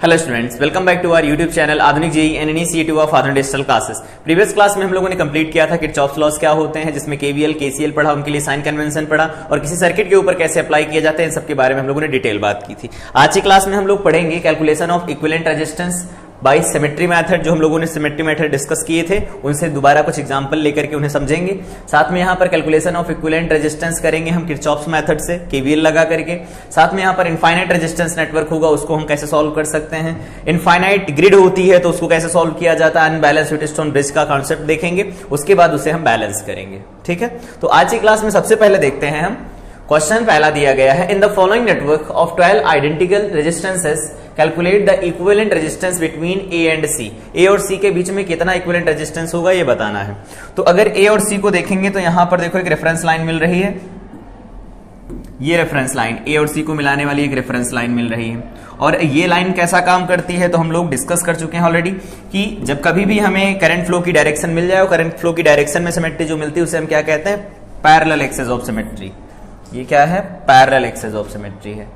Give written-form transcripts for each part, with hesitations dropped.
Hello students, welcome back to our YouTube channel Adhunik JEE and initiative of Adhunik digital classes. Previous class में हम लोगों ने complete किया था किरचॉफ्स लॉस क्या होते हैं, जिसमें केवीएल केसीएल पढ़ा, उनके लिए साइन कन्वेंशन पढ़ा और किसी सर्किट के ऊपर कैसे अप्लाई किए जाते हैं, इन सब के बारे में हम लोगों ने डिटेल बात की थी। आज की क्लास में हम लोग पढ़ेंगे calculation of equivalent resistance by symmetry method. जो हम लोगों ने सिमेट्री मेथड डिस्कस किए थे उनसे दोबारा कुछ एग्जांपल लेकर के उन्हें समझेंगे। साथ में यहाँ पर कैलकुलेशन ऑफ इक्विवेलेंट रेजिस्टेंस करेंगे हम किरचॉफ्स मेथड से केवीएल लगा करके। साथ में यहाँ पर इनफाइनाइट रेजिस्टेंस नेटवर्क होगा, उसको हम कैसे सॉल्व कर सकते हैं। इनफाइनाइट ग्रिड होती है तो उसको कैसे सॉल्व किया जाता है, अनबैलेंस व्हीटस्टोन ब्रिज का कॉन्सेप्ट देखेंगे, उसके बाद उसे हम बैलेंस करेंगे। ठीक है, तो आज की क्लास में सबसे पहले देखते हैं हम क्वेश्चन पहला दिया गया है, in the following network of 12 identical resistances calculate the equivalent resistance between A and C. A और सी के बीच में कितना इक्विवेलेंट रेजिस्टेंस होगा ये बताना है। तो अगर ए और सी को देखेंगे तो यहां पर देखो एक रेफरेंस लाइन मिल रही है, ये रेफरेंस लाइन ए और सी को मिलाने वाली एक रेफरेंस लाइन मिल रही है। और ये लाइन कैसा काम करती है तो हम लोग डिस्कस कर चुके हैं ऑलरेडी कि जब कभी भी हमें करंट फ्लो की डायरेक्शन मिल जाए और करंट फ्लो की डायरेक्शन में सिमेट्री जो मिलती है उसे हम क्या कहते हैं, पैरेलल एक्सेस ऑफ सिमेट्री। ये क्या है, पैरेलल एक्सेस ऑफ सिमेट्री है।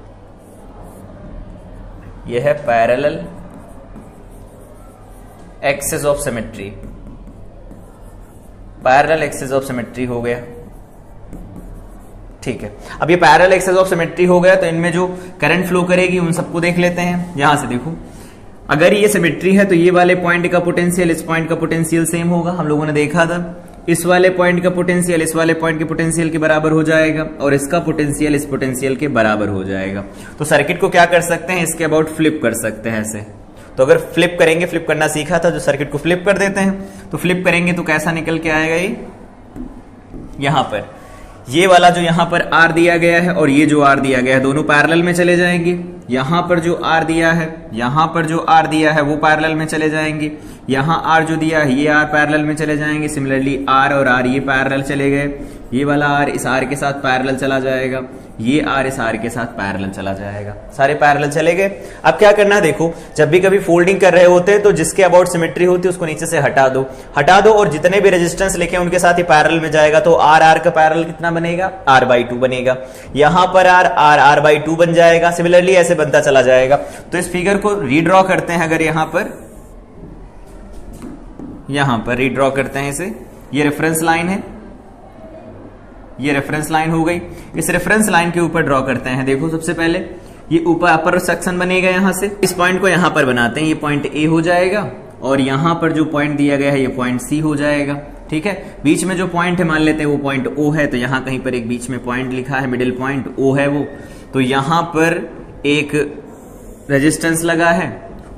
ये है parallel axis of symmetry, parallel axis of symmetry हो गया। ठीक है, अब ये पैरेलल एक्सेस ऑफ सिमेट्री हो गया तो इनमें जो करंट फ्लो करेगी उन सबको देख लेते हैं। यहां से देखो, अगर ये सिमेट्री है तो ये वाले पॉइंट का पोटेंशियल इस पॉइंट का पोटेंशियल सेम होगा, हम लोगों ने देखा था। इस वाले पॉइंट का पोटेंशियल इस वाले पॉइंट के पोटेंशियल के बराबर हो जाएगा और इसका पोटेंशियल इस पोटेंशियल के बराबर हो जाएगा। तो सर्किट को क्या कर सकते हैं, इसके अबाउट फ्लिप कर सकते हैं ऐसे। तो अगर फ्लिप करेंगे, फ्लिप करना सीखा था, जो सर्किट को फ्लिप कर देते हैं तो फ्लिप करेंगे तो कैसा निकल के आएगा, ये यहां पर ये वाला जो यहां पर आर दिया गया है और ये जो आर दिया गया है दोनों पैरेलल में चले जाएंगे। यहां पर जो आर दिया है, यहां पर जो आर दिया है वो पैरेलल में चले जाएंगे। यहां आर जो दिया है ये आर पैरेलल में चले जाएंगे। सिमिलरली आर और आर ये पैरेलल चले गए, ये वाला आर इस आर के साथ पैरेलल चला जाएगा, ये आर इस आर के साथ पैरेलल चला जाएगा, सारे पैरेलल चले गए। अब क्या करना है, देखो जब भी कभी फोल्डिंग कर रहे होते हैं तो जिसके अबाउट सिमेट्री होती है उसको नीचे से हटा दो और जितने भी रेजिस्टेंस लिखे उनके साथ ही पैरेलल में जाएगा। तो आर आर का पैरेलल कितना बनेगा, r/2 बनेगा। यहां पर आर आर r/2 बन जाएगा। सिमिलरली ऐसे बनता चला जाएगा। तो इस फिगर को रीड्रॉ करते हैं, अगर यहां पर रीड्रॉ करते हैं इसे, ये रेफरेंस लाइन है, ये रेफरेंस लाइन हो गई। इस रेफरेंस लाइन के ऊपर ड्रॉ करते हैं। देखो सबसे पहले ये ऊपर अपर सेक्शन बनेगा, यहां से इस पॉइंट को यहां पर बनाते हैं, ये पॉइंट ए हो जाएगा और यहां पर जो पॉइंट दिया गया है ये पॉइंट सी हो जाएगा। ठीक है, बीच में जो पॉइंट है मान लेते हैं वो पॉइंट ओ है, तो यहां कहीं पर एक बीच में पॉइंट लिखा है, मिडिल पॉइंट ओ है वो। तो यहां पर एक रेजिस्टेंस लगा है,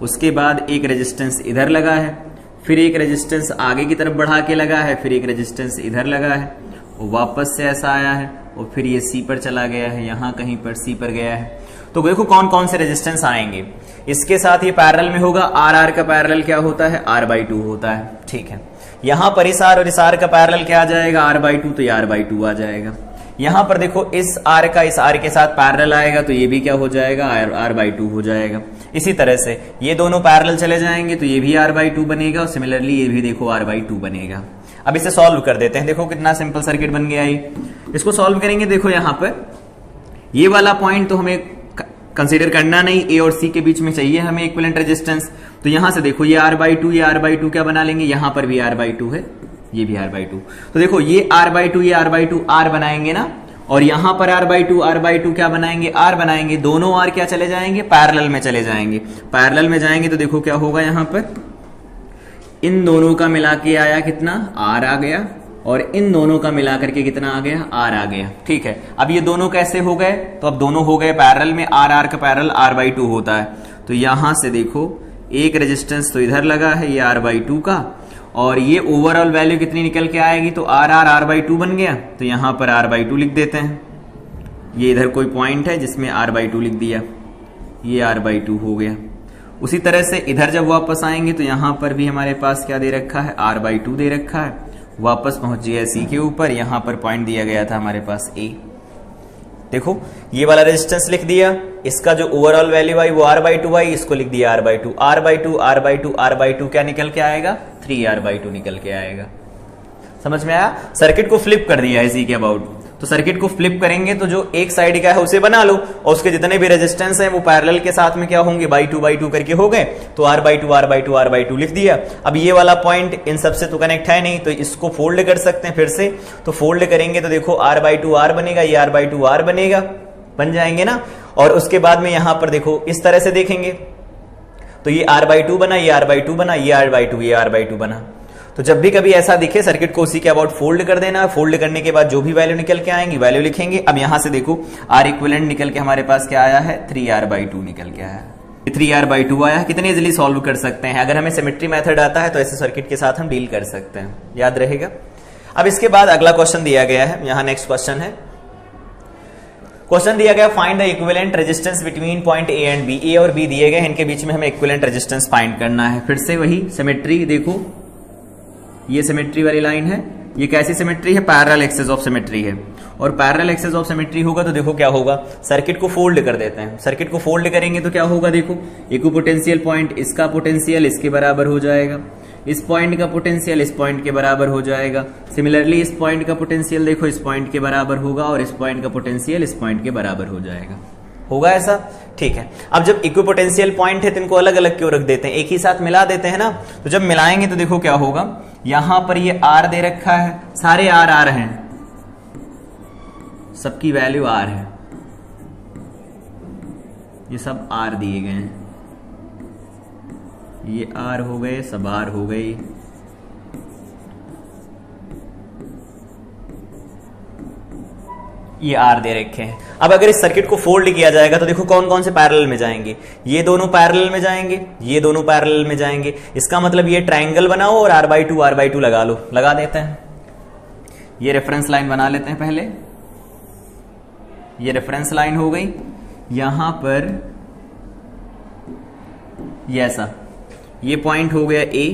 उसके बाद एक रेजिस्टेंस इधर लगा है, फिर एक रेजिस्टेंस आगे की तरफ बढ़ा के लगा है, फिर एक रेजिस्टेंस इधर लगा है, वापस से ऐसा आया है और फिर ये सी पर चला गया है, यहां कहीं पर सी पर गया है। तो देखो कौन कौन से रेजिस्टेंस आएंगे। इसके साथ ये पैरेलल में होगा, आर आर का पैरेलल क्या होता है, r/2 होता है। ठीक है, यहां पर इस आर और इस आर का पैरेलल क्या आ जाएगा, r/2, तो ये r/2 आ जाएगा। यहां पर देखो इस आर का इस आर के साथ पैरेलल आएगा तो ये भी क्या हो जाएगा, r/2 हो जाएगा। इसी तरह से ये दोनों पैरेलल चले जाएंगे तो ये भी r/2 बनेगा और सिमिलरली ये भी देखो r/2 बनेगा। अब इसे सॉल्व कर देते हैं। देखो कितना सिंपल सर्किट बन गया ये। इसको सॉल्व करेंगे, देखो यहां पर ये वाला पॉइंट तो हमें कंसीडर करना नहीं, ए और सी के बीच में चाहिए हमें इक्विवेलेंट रेजिस्टेंस। तो यहां से देखो ये r/2 ये r/2 क्या बना लेंगे, यहां पर भी r/2 है, ये भी r/2। तो देखो ये r/2 ये r/2 r बनाएंगे ना, और यहां पर r/2 क्या बनाएंगे, r बनाएंगे। दोनों r क्या चले जाएंगे, पैरेलल में चले जाएंगे। पैरेलल में जाएंगे तो देखो क्या होगा, यहां पर इन दोनों का मिला के आया कितना, r आ गया, और इन दोनों का मिला करके कितना आ गया, r आ गया। ठीक है, अब ये दोनों कैसे हो गए, तो अब दोनों हो गए पैरेलल में, r का पैरेलल r/2 होता है। तो यहां से देखो एक रेजिस्टेंस तो इधर लगा है ये r/2 का, और ये ओवरऑल वैल्यू कितनी निकल के आएगी, तो r r/2 बन गया। तो यहां पर r/2 लिख देते हैं। ये इधर कोई पॉइंट है जिसमें r/2 लिख दिया, ये r/2 हो गया। उसी तरह से इधर जब वापस आएंगे तो यहां पर भी हमारे पास क्या दे रखा है, r/2 दे रखा है। वापस पहुंच गया सी के ऊपर, यहां पर पॉइंट दिया गया था हमारे पास ए। देखो ये वाला रेजिस्टेंस लिख दिया, इसका जो ओवरऑल वैल्यू आई वो r/2 आई, इसको लिख दिया r/2 r/2 क्या निकल के आएगा, 3r/2 निकल के आएगा। समझ में आया, सर्किट को फ्लिप कर दिया इसी के अबाउट। तो सर्किट को फ्लिप करेंगे तो जो एक साइड का है उसे बना लो और उसके जितने भी रेजिस्टेंस है वो पैरेलल के साथ में क्या होंगे, बाई टू करके हो गए। तो R बाई टू लिख दिया। अब ये वाला पॉइंट इन सबसे तो कनेक्ट है नहीं, तो इसको फोल्ड कर सकते हैं फिर से। तो फोल्ड करेंगे तो देखो R बाई टू R बनेगा, ये R बाई टू R बनेगा, बन जाएंगे ना। और उसके बाद में यहां पर देखो इस तरह से देखेंगे तो ये R बाई टू बना, ये R बाई टू बना, ये R बाई टू, ये R बाई टू बना। तो जब भी कभी ऐसा दिखे सर्किट को उसी के अबाउट फोल्ड कर देना। फोल्ड करने के बाद जो भी वैल्यू निकल के आएंगी वैल्यू लिखेंगे। अब यहां से देखो R इक्विवेलेंट निकल के हमारे पास क्या आया है, 3R बाई टू निकल के आया है। 3R बाई टू आया। कितने इजीली सॉल्व कर सकते हैं। अगर हमें सिमेट्री मेथड आता है तो ऐसे सर्किट के साथ हम डील कर सकते हैं, याद रहेगा। अब इसके बाद अगला क्वेश्चन दिया गया है, यहां नेक्स्ट क्वेश्चन है। क्वेश्चन दिया गया find the equivalent resistance between point A and B. A और बी दिए गए, इनके बीच में हमें इक्विवेलेंट रेजिस्टेंस फाइंड करना है। फिर से वही सिमेट्री, देखो ये सिमेट्री वाली लाइन है। ये कैसी सिमेट्री है, पैरेलल एक्सेस ऑफ सिमेट्री है। और पैरेलल एक्सेस ऑफ सिमेट्री होगा तो देखो क्या होगा, सर्किट को फोल्ड कर देते हैं। सर्किट को फोल्ड करेंगे तो क्या होगा, देखो इक्विपोटेंशियल पॉइंट इसका पोटेंशियल इसके बराबर हो जाएगा, इस पॉइंट का पोटेंशियल इस पॉइंट के बराबर हो जाएगा। सिमिलरली इस पॉइंट का पोटेंशियल देखो इस पॉइंट के बराबर होगा और इस पॉइंट का पोटेंशियल इस पॉइंट के बराबर हो जाएगा। होगा ऐसा, ठीक है। अब जब इक्विपोटेंशियल पॉइंट है तो इनको अलग अलग क्यों रख देते हैं, एक ही साथ मिला देते हैं ना। तो जब मिलाएंगे तो देखो क्या होगा, यहां पर ये R दे रखा है, सारे R हैं, सबकी वैल्यू R है, ये सब R दिए गए हैं, ये R हो गए, सब R हो गई। ये R दे रखे हैं। अब अगर इस सर्किट को फोल्ड किया जाएगा तो देखो कौन कौन से पैरेलल में जाएंगे, ये दोनों पैरेलल में जाएंगे, ये दोनों पैरेलल में जाएंगे। इसका मतलब ये ट्रायंगल बनाओ और R बाई टू लगा लो, लगा देते हैं। ये रेफरेंस लाइन बना लेते हैं पहले, ये रेफरेंस लाइन हो गई। यहां पर ये ऐसा, ये पॉइंट हो गया A,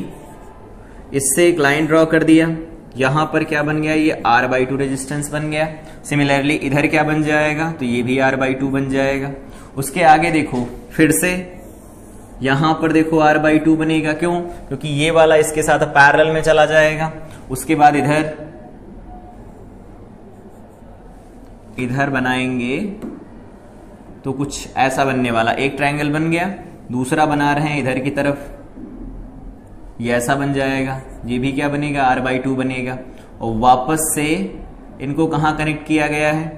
इससे एक लाइन ड्रॉ कर दिया। यहां पर क्या बन गया, ये R बाई टू रेजिस्टेंस बन गया। सिमिलरली इधर क्या बन जाएगा, तो ये भी R बाई टू बन जाएगा। उसके आगे देखो फिर से यहां पर देखो R बाई टू बनेगा, क्यों, क्योंकि ये वाला इसके साथ पैरेलल में चला जाएगा। उसके बाद इधर बनाएंगे तो कुछ ऐसा बनने वाला, एक ट्रायंगल बन गया। दूसरा बना रहे हैं इधर की तरफ, ये ऐसा बन जाएगा। ये भी क्या बनेगा, R बाई टू बनेगा। और वापस से इनको कहां कनेक्ट किया गया है,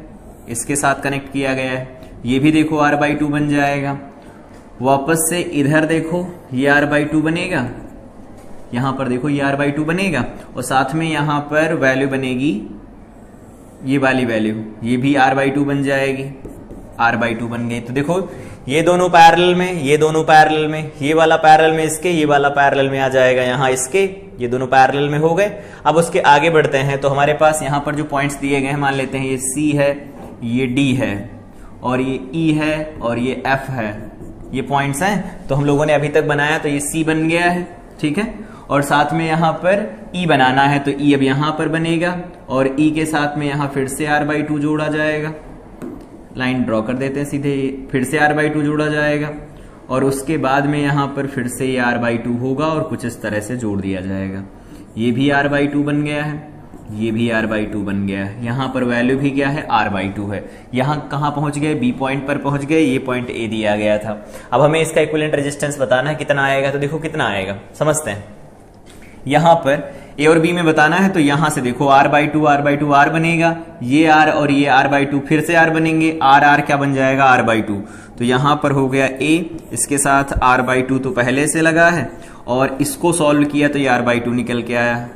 इसके साथ कनेक्ट किया गया है। ये भी देखो R बाई टू बन जाएगा। वापस से इधर देखो ये R बाई टू बनेगा, यहां पर देखो ये R बाई टू बनेगा। और साथ में यहां पर वैल्यू बनेगी ये वाली वैल्यू, ये भी R बाई टू बन जाएगी, R बाई टू बन गई। तो देखो ये दोनों पैरेलल में, ये दोनों पैरेलल में, ये वाला पैरेलल में इसके, ये वाला पैरेलल में आ जाएगा यहाँ इसके, ये दोनों पैरेलल में हो गए। अब उसके आगे बढ़ते हैं तो हमारे पास यहाँ पर जो पॉइंट्स दिए गए हैं, मान लेते हैं ये C है, ये D है और ये E है और ये F है, ये पॉइंट्स हैं। तो हम लोगों ने अभी तक बनाया तो ये C बन गया है, ठीक है। और साथ में यहाँ पर E बनाना है तो E अब यहाँ पर बनेगा और E के साथ में यहाँ फिर से R बाई टू जोड़ा जाएगा। लाइन ड्रॉ कर देते हैं सीधे, फिर से R बाई टू जोड़ा जाएगा और उसके बाद में यहां पर फिर से ये R बाई टू होगा और कुछ इस तरह से जोड़ दिया जाएगा। ये भी R बाई टू बन गया है, ये भी R बाई टू बन गया है। यहां पर वैल्यू भी क्या है, R बाई टू है। यहां कहां पहुंच गए, B पॉइंट पर पहुंच गए, ये पॉइंट A दिया गया था। अब हमें इसका इक्विवेलेंट रेजिस्टेंस बताना है, कितना आएगा। तो देखो कितना आएगा, समझते हैं। यहां पर A और B में बताना है तो यहां से देखो R बाई टू R बनेगा, ये R और ये R बाई टू फिर से R बनेंगे, R क्या बन जाएगा, R बाई टू। तो यहां पर हो गया A, इसके साथ R बाई टू तो पहले से लगा है और इसको सॉल्व किया तो ये R बाई टू निकल के आया,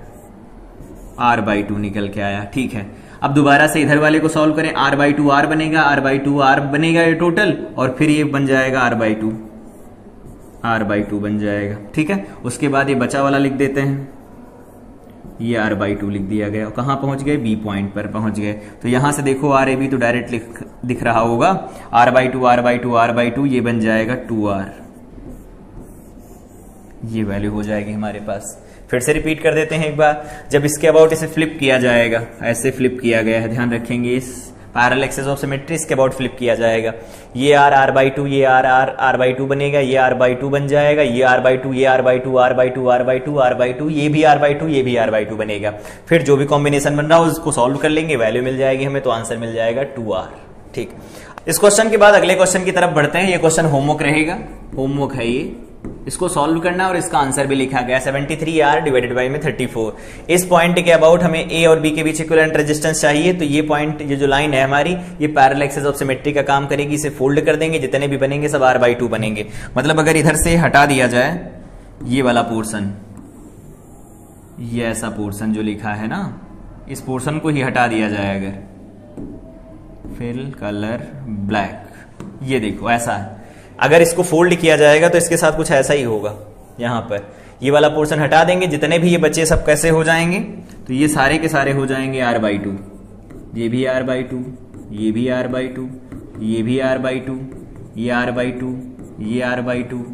R बाई टू निकल के आया, ठीक है। अब दोबारा से इधर वाले को सॉल्व करें, R बाई टू R बनेगा, R बाई टू R बनेगा ये टोटल, और फिर ये बन जाएगा R बाई टू बन जाएगा, ठीक है। उसके बाद ये बचा वाला लिख देते हैं, ये R बाई टू लिख दिया गया। कहां पहुंच गए, B पॉइंट पर पहुंच गए। तो यहां से देखो R A B तो डायरेक्ट दिख रहा होगा, R बाई टू ये बन जाएगा 2R, ये वैल्यू हो जाएगी हमारे पास। फिर से रिपीट कर देते हैं एक बार। जब इसके अबाउट इसे फ्लिप किया जाएगा, ऐसे फ्लिप किया गया है, ध्यान रखेंगे इस पैरेलल एक्सेस ऑफ सिमेट्री, इसके अबाउट फ्लिप किया जाएगा। ये आर आर बाई टू, ये R R R by two बनेगा, ये आर बाई टू बन जाएगा, ये आर बाई टू, ये R by two, R by two, R by two, R by two, ये भी आर बाई टू, ये भी आर बाई टू बनेगा। फिर जो भी कॉम्बिनेशन बन रहा हो उसको सॉल्व कर लेंगे, वैल्यू मिल जाएगी हमें, तो आंसर मिल जाएगा 2r। ठीक, इस क्वेश्चन के बाद अगले क्वेश्चन की तरफ बढ़ते हैं। ये क्वेश्चन होमवर्क रहेगा, होमवर्क है ये, इसको सॉल्व करना और इसका आंसर भी लिखा गया 73r डिवाइडेड बाई में 34। इस पॉइंट के अबाउट हमें ए और बी के बीच इक्विवेलेंट रेजिस्टेंस चाहिए, तो ये पॉइंट, ये जो लाइन है हमारी, ये पैरेलल एक्सेस ऑफ सिमेट्री का काम करेगी। इसे फोल्ड कर देंगे, जितने भी बनेंगे सब r/2 बनेंगे। मतलब अगर इधर से हटा दिया जाए ये वाला पोर्शन, ये ऐसा पोर्शन जो लिखा है ना, इस पोर्शन को ही हटा दिया जाए अगर, फिल कलर ब्लैक, ये देखो ऐसा है। अगर इसको फोल्ड किया जाएगा तो इसके साथ कुछ ऐसा ही होगा। यहां पर ये वाला पोर्शन हटा देंगे, जितने भी ये बच्चे सब कैसे हो जाएंगे, तो ये सारे के सारे हो जाएंगे r/2, ये भी r/2, ये भी r/2, ये भी r/2, ये r/2, ये r/2,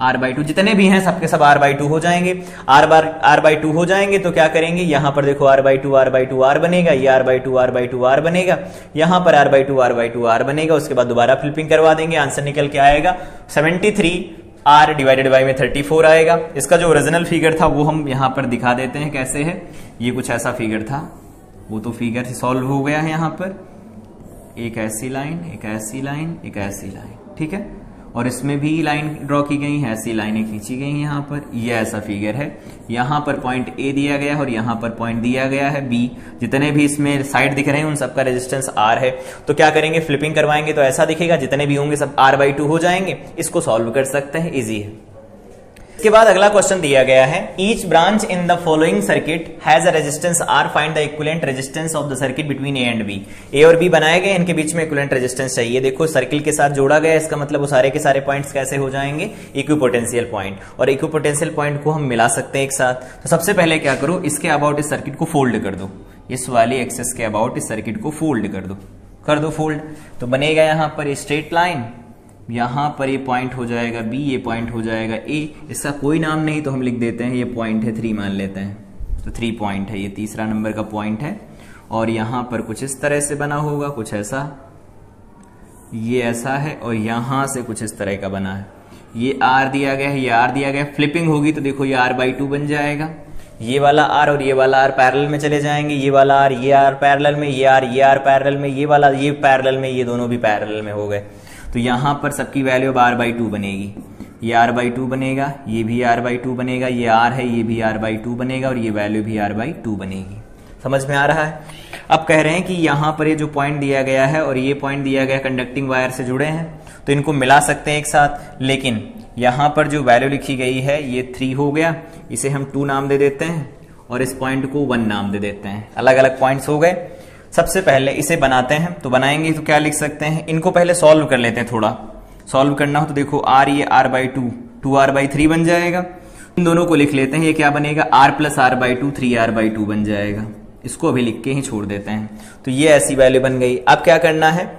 r/2, जितने भी हैं सबके सब r/2 हो जाएंगे। r/2 हो जाएंगे तो क्या करेंगे, यहां पर देखो r/2 r/2 r बनेगा, ये r/2 r/2 r बनेगा, यहां पर r/2 r/2 r बनेगा। उसके बाद दोबारा फ्लिपिंग करवा देंगे, आंसर निकल के आएगा 73r डिवाइडेड बाई में 34 आएगा। इसका जो ओरिजिनल फिगर था वो हम यहां पर दिखा देते हैं कैसे है। ये कुछ ऐसा फिगर था, वो तो फिगर सॉल्व हो गया है। यहां पर एक ऐसी लाइन, एक ऐसी लाइन, एक ऐसी लाइन, ठीक है, और इसमें भी लाइन ड्रॉ की गई है, ऐसी लाइनें खींची गई हैं। यहाँ पर ये ऐसा फिगर है, यहाँ पर पॉइंट ए दिया गया है और यहाँ पर पॉइंट दिया गया है बी। जितने भी इसमें साइड दिख रहे हैं उन सबका रेजिस्टेंस आर है। तो क्या करेंगे, फ्लिपिंग करवाएंगे तो ऐसा दिखेगा, जितने भी होंगे सब r/2 हो जाएंगे। इसको सॉल्व कर सकते हैं, इजी है। इसके बाद अगला क्वेश्चन दिया गया है, each branch in the following circuit has a resistance R, find the equivalent resistance of the circuit between A and B. A और बी बनाए गए, इनके बीच में इक्विवेलेंट रेजिस्टेंस चाहिए। देखो सर्किल के साथ जोड़ा गया, इसका मतलब वो सारे के सारे पॉइंट्स कैसे हो जाएंगे, इक्विपोटेंशियल पॉइंट। और इक्विपोटेंशियल पॉइंट को हम मिला सकते हैं एक साथ। तो सबसे पहले क्या करो, इसके अबाउट इस सर्किट को फोल्ड कर दो, इस वाली एक्सेस के अबाउट इस सर्किट को फोल्ड कर दो फोल्ड। तो बनेगा यहाँ पर स्ट्रेट लाइन, यहां पर ये पॉइंट हो जाएगा बी, ये पॉइंट हो जाएगा ए। इसका कोई नाम नहीं तो हम लिख देते हैं ये पॉइंट है 3 मान लेते हैं, तो 3 पॉइंट है, ये तीसरा नंबर का पॉइंट है। और यहां पर कुछ इस तरह से बना होगा, कुछ ऐसा, ये ऐसा है, और यहां से कुछ इस तरह का बना है। ये आर दिया गया है, ये आर दिया गया है। फ्लिपिंग होगी तो देखो ये r/2 बन जाएगा। ये वाला आर और ये वाला आर पैरेलल में चले जाएंगे, ये वाला आर, ये आर पैरेलल में, ये आर पैरेलल में, ये वाला ये पैरेलल में, ये दोनों भी पैरेलल में हो गए। तो यहां पर सबकी वैल्यू अब r/2 बनेगी। ये r/2 बनेगा, ये भी r/2 बनेगा, ये r है, ये भी r/2 बनेगा, और ये वैल्यू भी r/2 बनेगी। समझ में आ रहा है। अब कह रहे हैं कि यहां पर ये जो पॉइंट दिया गया है और ये पॉइंट दिया गया कंडक्टिंग वायर से जुड़े हैं, तो इनको मिला सकते हैं एक साथ। लेकिन यहां पर जो वैल्यू लिखी गई है ये 3 हो गया, इसे हम 2 नाम दे देते हैं और इस पॉइंट को 1 नाम दे देते हैं। अलग अलग पॉइंट्स हो गए। सबसे पहले इसे बनाते हैं, तो बनाएंगे तो क्या लिख सकते हैं, इनको पहले सॉल्व कर लेते हैं। थोड़ा सॉल्व करना हो तो देखो r, ये r/2 2r/3 बन जाएगा। इन दोनों को लिख लेते हैं, ये क्या बनेगा, r + r/2 3r/2 बन जाएगा। इसको अभी लिख के ही छोड़ देते हैं। तो ये ऐसी वैल्यू बन गई। अब क्या करना है,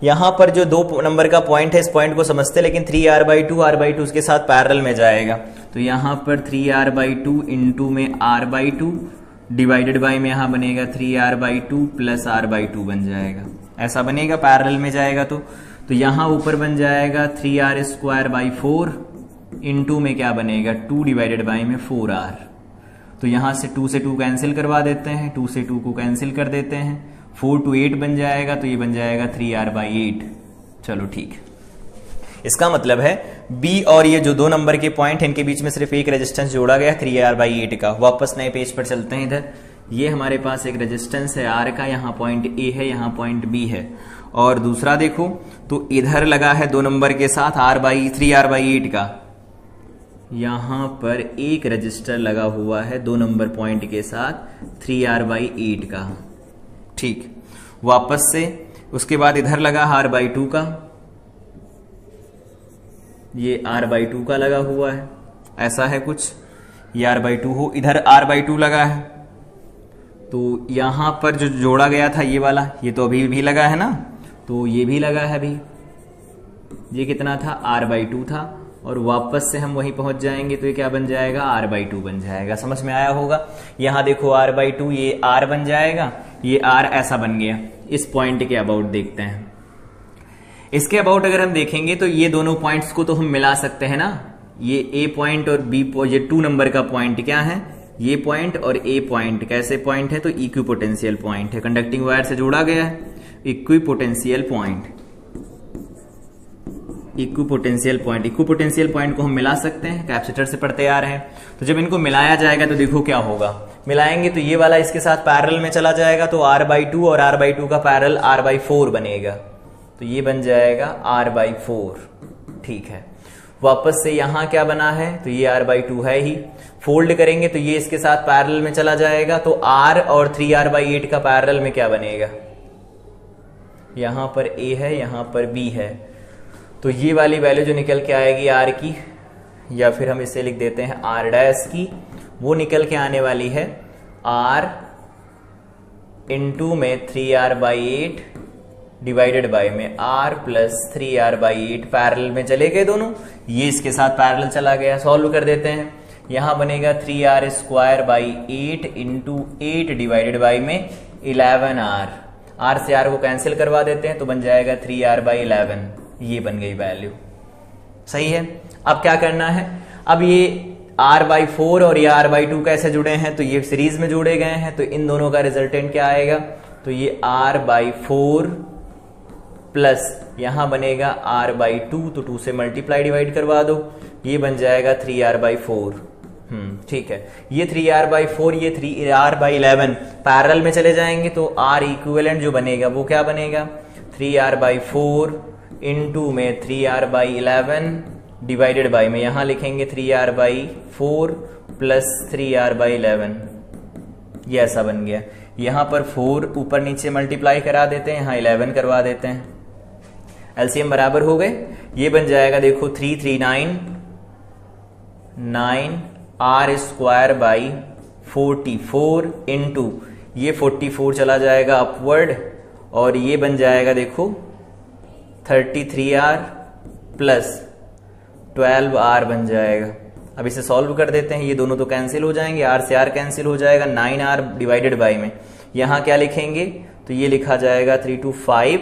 यहां पर जो 2 नंबर का पॉइंट है इस पॉइंट को समझते, लेकिन 3r/2 उसके साथ पैरेलल में जाएगा। तो यहां पर 3r/2 इंटू में r/2 डिवाइडेड बाई में यहां बनेगा 3r/2 + r/2 बन जाएगा। ऐसा बनेगा, पैरेलल में जाएगा तो यहां ऊपर बन जाएगा 3r² 4 इंटू में क्या बनेगा 2 डिवाइडेड बाई में 4r। तो यहां से 2 से 2 कैंसिल करवा देते हैं, 2 से 2 को कैंसिल कर देते हैं, 4 to 8 बन जाएगा, तो ये बन जाएगा 3r/8। चलो ठीक, इसका मतलब है बी और ये जो 2 नंबर के पॉइंट है इनके बीच में सिर्फ एक रेजिस्टेंस जोड़ा गया 3r/8 का। वापस नए पेज पर चलते हैं। इधर ये हमारे पास एक रेजिस्टेंस है r का, यहाँ पॉइंट ए है, यहाँ पॉइंट बी है। और दूसरा देखो तो इधर लगा है 2 नंबर के साथ 3r/8 का, यहां पर एक रजिस्टर लगा हुआ है 2 नंबर पॉइंट के साथ 3r/8 का। ठीक, वापस से उसके बाद इधर लगा r/2 का, ये r/2 का लगा हुआ है, ऐसा है कुछ, ये r/2 हो, इधर r/2 लगा है। तो यहां पर जो जोड़ा गया था ये वाला, ये तो अभी भी लगा है ना, तो ये भी लगा है अभी। ये कितना था, r/2 था, और वापस से हम वहीं पहुंच जाएंगे तो ये क्या बन जाएगा, r/2 बन जाएगा। समझ में आया होगा। यहां देखो r/2 ये r बन जाएगा, ये R ऐसा बन गया। इस पॉइंट के अबाउट देखते हैं। इसके अबाउट अगर हम देखेंगे तो ये दोनों पॉइंट्स को तो हम मिला सकते हैं ना। ये A पॉइंट और B ये 2 नंबर का पॉइंट क्या है, ये पॉइंट और A पॉइंट कैसे पॉइंट है, तो इक्विपोटेंशियल पॉइंट है, कंडक्टिंग वायर से जोड़ा गया है। Equipotential point, equipotential point, equipotential point को हम मिला सकते हैं, कैपेसिटर से पढ़ते आ रहे हैं। तो जब इनको मिलाया जाएगा तो देखो क्या होगा, मिलाएंगे तो ये वाला इसके साथ पैरेलल में चला जाएगा, तो R/2 और R/2 का पैरेलल R/4 बनेगा, तो ये बन जाएगा R/4। ठीक है, वापस से यहां क्या बना है, तो ये R/2 है ही, फोल्ड करेंगे तो ये इसके साथ पैरेलल में चला जाएगा, तो R और 3R/8 का पैरेलल में क्या बनेगा, यहां पर A है यहां पर B है, तो ये वाली वैल्यू जो निकल के आएगी R की, या फिर हम इसे लिख देते हैं R' की, वो निकल के आने वाली है R इंटू में 3R/8 डिवाइडेड बाय में R प्लस 3R/8, पैरेलल में चले गए दोनों, ये इसके साथ पैरेलल चला गया। सॉल्व कर देते हैं, यहां बनेगा 3R²/8 इंटू 8 डिवाइडेड बाय में 11R, R से R को कैंसिल करवा देते हैं तो बन जाएगा 3R/11, ये बन गई वैल्यू। सही है। अब क्या करना है, अब ये R/4 और ये R/2 कैसे जुड़े हैं, तो ये सीरीज में जोड़े गए हैं, तो इन दोनों का रिजल्टेंट क्या आएगा, तो ये R/4 प्लस यहां बनेगा R/2, तो 2 से मल्टीप्लाई डिवाइड करवा दो, ये बन जाएगा 3R/4। ठीक है, ये 3R/4 ये 3R/11 पैरेलल में चले जाएंगे, तो R इक्विवेलेंट जो बनेगा वो क्या बनेगा, 3R/4 इंटू में 3R/11 डिवाइडेड बाय में यहां लिखेंगे 3R/4 प्लस 3R/11, ये ऐसा बन गया। यहां पर 4 ऊपर नीचे मल्टीप्लाई करा देते हैं, यहां 11 करवा देते हैं, एलसीएम बराबर हो गए, ये बन जाएगा देखो 339 R²/44 इंटू ये 44 चला जाएगा अपवर्ड, और ये बन जाएगा देखो 33R प्लस 12R बन जाएगा। अब इसे सॉल्व कर देते हैं, ये दोनों तो कैंसिल हो जाएंगे, R से R कैंसिल हो जाएगा, 9R डिवाइडेड बाय में यहां क्या लिखेंगे, तो ये लिखा जाएगा 325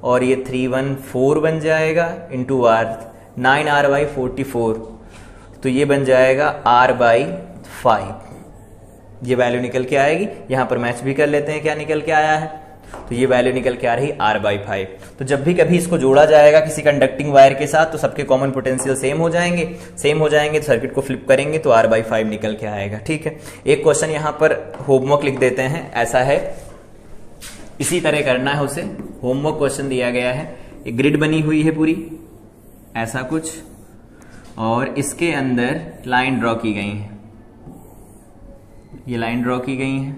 और ये 314 बन जाएगा इंटू R, 9R/44, तो ये बन जाएगा R/5, ये वैल्यू निकल के आएगी। यहां पर मैच भी कर लेते हैं क्या निकल के आया है, तो ये वैल्यू निकल के आ रही R/5। तो जब भी कभी इसको जोड़ा जाएगा किसी कंडक्टिंग वायर के साथ, तो सबके कॉमन पोटेंशियल सेम हो जाएंगे, तो सर्किट को फ्लिप करेंगे तो R/5 निकल के आएगा। ठीक है, एक क्वेश्चन यहां पर होमवर्क लिख देते हैं, ऐसा है, इसी तरह करना है उसे। होमवर्क क्वेश्चन दिया गया है, एक ग्रिड बनी हुई है पूरी ऐसा कुछ, और इसके अंदर लाइन ड्रॉ की गई है, ये लाइन ड्रॉ की गई है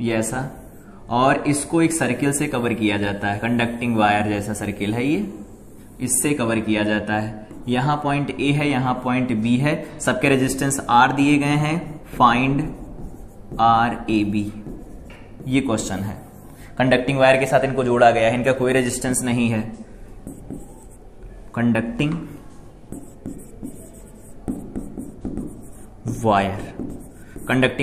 ये ऐसा, और इसको एक सर्किल से कवर किया जाता है, कंडक्टिंग वायर जैसा सर्किल है ये, इससे कवर किया जाता है। यहां पॉइंट A है, यहां पॉइंट B है, सबके रेजिस्टेंस R दिए गए हैं, फाइंड RAB, ये क्वेश्चन है। कंडक्टिंग वायर के साथ इनको जोड़ा गया है, इनका कोई रेजिस्टेंस नहीं है, कंडक्टिंग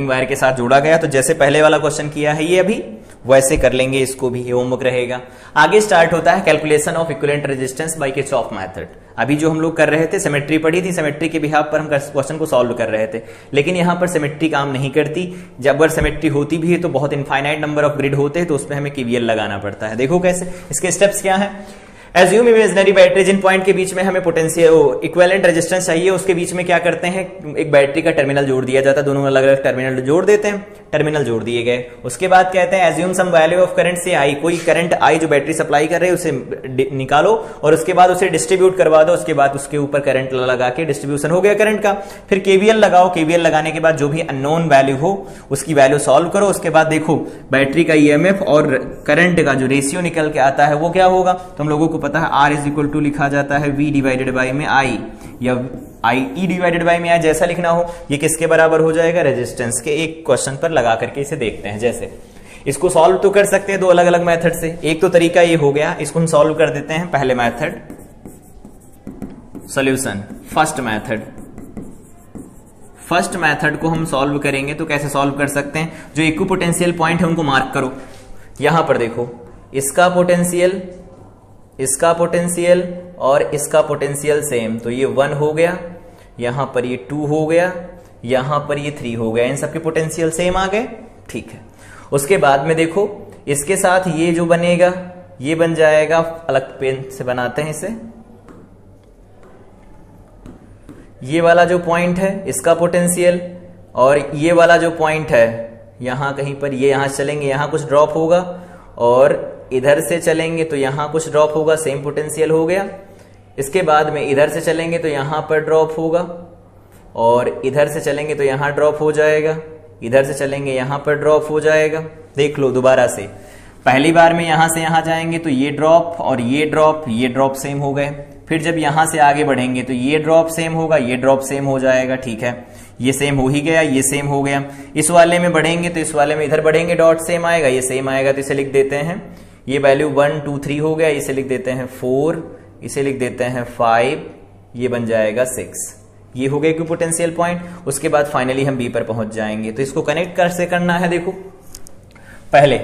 वायर के साथ जोड़ा गया। तो जैसे पहले वाला क्वेश्चन किया है ये अभी, वैसे कर लेंगे इसको भी, होमवर्क रहेगा। आगे स्टार्ट होता है calculation of equivalent resistance bye Kirchhoff method. अभी जो हम लोग कर रहे थे, सिमेट्री पढ़ी थी, सिमेट्री के बिहाफ पर हम क्वेश्चन को सॉल्व कर रहे थे, लेकिन यहां पर सिमेट्री काम नहीं करती। जब अगर सिमेट्री होती भी है तो बहुत इनफाइनाइट नंबर ऑफ ग्रिड होते हैं, तो उसमें हमें केवीएल लगाना पड़ता है। देखो कैसे, इसके स्टेप्स क्या है। एज्यूम इमेजिनरी बैटरी, जिन पॉइंट के बीच में हमें पोटेंशियल इक्विवेलेंट रेजिस्टेंस चाहिए, उसके बीच में क्या करते हैं, एक बैटरी का टर्मिनल जोड़ दिया जाता है, दोनों अलग अलग टर्मिनल जोड़ देते हैं, टर्मिनल जोड़ दिए गए। उसके बाद कहते हैं assume some value of current से आई, कोई करंट आई जो बैटरी सप्लाई कर रही है उसे निकालो और उसके बाद उसे डिस्ट्रीब्यूट करवा दो, उसके बाद उसके ऊपर करंट लगा के डिस्ट्रीब्यूशन हो गया करंट का। फिर केवीएल लगाओ, केवीएल लगाने के बाद जो भी अननोन वैल्यू हो उसकी वैल्यू सॉल्व करो। उसके बाद देखो बैटरी का ईएमएफ और करंट का जो रेशियो निकल के आता है वो क्या होगा, तो हम लोगों को पता है R इज इक्वल टू लिखा जाता है V डिवाइडेड बाई में I, या IE डिवाइडेड बाई में I, जैसा लिखना हो। ये किसके बराबर हो जाएगा, रेजिस्टेंस के। एक क्वेश्चन पर लगा करके इसे देखते हैं। जैसे इसको सॉल्व तो कर सकते हैं दो अलग अलग मेथड से, एक तो तरीका ये हो गया, इसको हम सॉल्व कर देते हैं। पहले method solution, first method first method को हम सॉल्व करेंगे तो कैसे सॉल्व कर सकते हैं, जो इक्विपोटेंशियल पॉइंट है उनको मार्क करो। यहां पर देखो, इसका पोटेंशियल, इसका पोटेंशियल और इसका पोटेंशियल सेम, तो ये 1 हो गया, यहां पर ये 2 हो गया, यहां पर ये 3 हो गया, इन सबके पोटेंशियल सेम आ गए। ठीक है, उसके बाद में देखो इसके साथ ये जो बनेगा ये बन जाएगा, अलग पेन से बनाते हैं इसे, ये वाला जो पॉइंट है इसका पोटेंशियल और ये वाला जो पॉइंट है यहां कहीं पर, ये यहां चलेंगे यहां कुछ ड्रॉप होगा और इधर से चलेंगे तो यहां कुछ ड्रॉप होगा, सेम पोटेंशियल हो गया। इसके बाद में इधर से चलेंगे तो यहां पर ड्रॉप होगा और इधर से चलेंगे तो यहां ड्रॉप हो जाएगा, इधर से चलेंगे यहां पर ड्रॉप हो जाएगा। देख लो दोबारा से, पहली बार में यहां से यहां जाएंगे तो ये ड्रॉप और ये ड्रॉप सेम हो गए। फिर जब यहां से आगे बढ़ेंगे तो ये ड्रॉप सेम होगा, ये ड्रॉप सेम हो जाएगा। ठीक है, ये सेम हो ही गया, ये सेम हो गया। इस वाले में बढ़ेंगे तो इस वाले में इधर बढ़ेंगे डॉट सेम आएगा, ये सेम आएगा, तो इसे लिख देते हैं, ये वैल्यू 1 2 3 हो गया, इसे लिख देते हैं 4, इसे लिख देते हैं 5, ये बन जाएगा 6। ये हो गया इक्विपोटेंशियल पॉइंट। उसके बाद फाइनली हम बी पर पहुंच जाएंगे। तो इसको कनेक्ट कैसे करना है, देखो पहले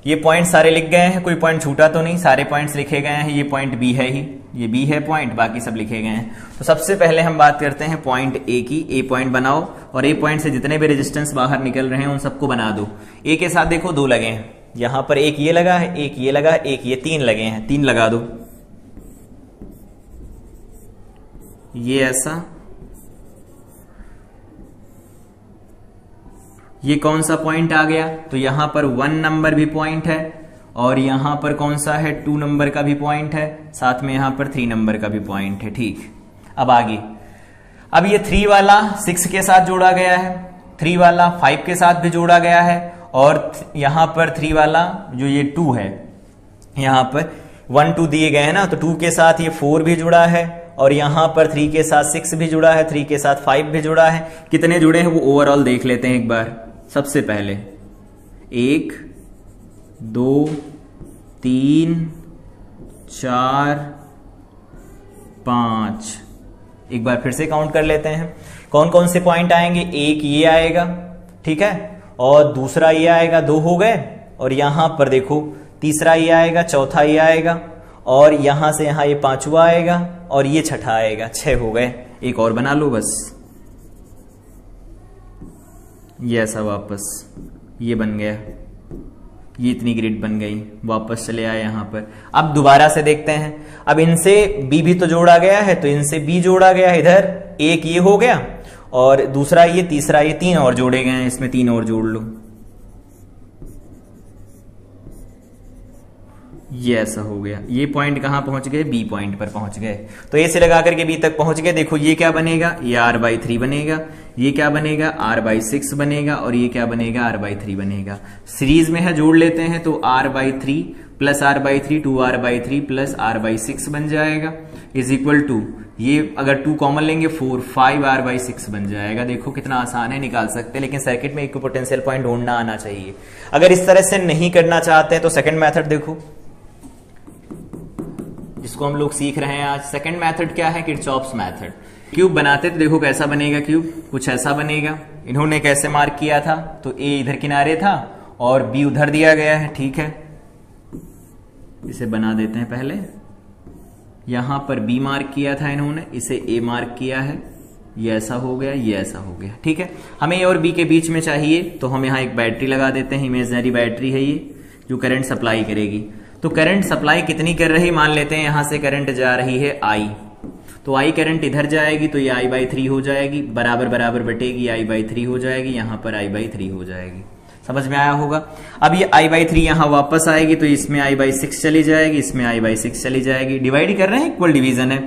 ये पॉइंट सारे लिख गए हैं, कोई पॉइंट छूटा तो नहीं, सारे पॉइंट्स लिखे गए हैं। ये पॉइंट बी है ही, ये बी है पॉइंट, बाकी सब लिखे गए हैं। तो सबसे पहले हम बात करते हैं पॉइंट ए की। ए पॉइंट बनाओ और ए पॉइंट से जितने भी रेजिस्टेंस बाहर निकल रहे हैं उन सबको बना दो। ए के साथ देखो 2 लगे हैं, यहां पर एक ये लगा है, एक ये लगा है, एक ये, 3 लगे हैं, 3 लगा दो। ये ऐसा, ये कौन सा पॉइंट आ गया, तो यहां पर 1 नंबर भी पॉइंट है और यहां पर कौन सा है, 2 नंबर का भी पॉइंट है, साथ में यहां पर 3 नंबर का भी पॉइंट है। ठीक, अब आगे, अब ये 3 वाला 6 के साथ जोड़ा गया है, 3 वाला 5 के साथ भी जोड़ा गया है और यहां पर 3 वाला जो ये 2 है, यहां पर 1 2 दिए गए हैं ना, तो 2 के साथ ये 4 भी जुड़ा है और यहां पर 3 के साथ 6 भी जुड़ा है, 3 के साथ 5 भी जुड़ा है। कितने जुड़े हैं वो ओवरऑल देख लेते हैं एक बार। सबसे पहले 1 2 3 4 5, एक बार फिर से काउंट कर लेते हैं कौन कौन से पॉइंट आएंगे। एक ये आएगा, ठीक है, और दूसरा ये आएगा, 2 हो गए, और यहां पर देखो तीसरा ये आएगा, चौथा ये आएगा, और यहां से यहां ये 5वां आएगा और ये 6ठा आएगा, 6 हो गए। एक और बना लो बस, ये ऐसा वापस ये बन गया, ये इतनी ग्रिड बन गई, वापस चले आए यहां पर। अब दोबारा से देखते हैं, अब इनसे बी भी तो जोड़ा गया है, तो इनसे बी जोड़ा गया है, इधर एक ये हो गया और दूसरा ये, तीसरा ये, 3 और जोड़े गए हैं, इसमें 3 और जोड़ लो, ये ऐसा हो गया। ये पॉइंट कहां पहुंच गए, बी पॉइंट पर पहुंच गए। तो ए से लगा करके बी तक पहुंच गए। देखो ये क्या बनेगा, ये r/3 बनेगा, ये क्या बनेगा, r/6 बनेगा, और ये क्या बनेगा, r/3 बनेगा। सीरीज में है, जोड़ लेते हैं, तो r/3 plus r/3 2r/3 plus r/6 बन जाएगा, इज इक्वल टू, ये अगर 2 कॉमन लेंगे 4, 5r/6 बन जाएगा। देखो कितना आसान है, निकाल सकते हैं, लेकिन सर्किट में इक्विपोटेंशियल पॉइंट ढूंढना आना चाहिए। अगर इस तरह से नहीं करना चाहते हैं तो सेकंड मेथड देखो, जिसको हम लोग सीख रहे हैं आज। सेकंड मेथड क्या है, किरचॉफ्स मेथड। क्यूब बनाते तो देखो कैसा बनेगा क्यूब, कुछ ऐसा बनेगा। इन्होंने कैसे मार्क किया था, तो ए इधर किनारे था और बी उधर दिया गया है, ठीक है। इसे बना देते हैं पहले, यहां पर बी मार्क किया था इन्होंने, इसे ए मार्क किया है, ये ऐसा हो गया, ये ऐसा हो गया, ठीक है। हमें ए और बी के बीच में चाहिए, तो हम यहां एक बैटरी लगा देते हैं, इमेजिनरी बैटरी है ये, जो करंट सप्लाई करेगी। तो करंट सप्लाई कितनी कर रही, मान लेते हैं यहां से करंट जा रही है I, तो I करंट इधर जाएगी तो ये I/3 हो जाएगी, बराबर बराबर बटेगी, I/3 हो जाएगी, यहां पर I/3 हो जाएगी। समझ में आया होगा। अब ये I/3 यहां वापस आएगी तो इसमें I/6 चली जाएगी, इसमें I/6 चली जाएगी। डिवाइड कर रहे हैं, इक्वल डिवीजन है।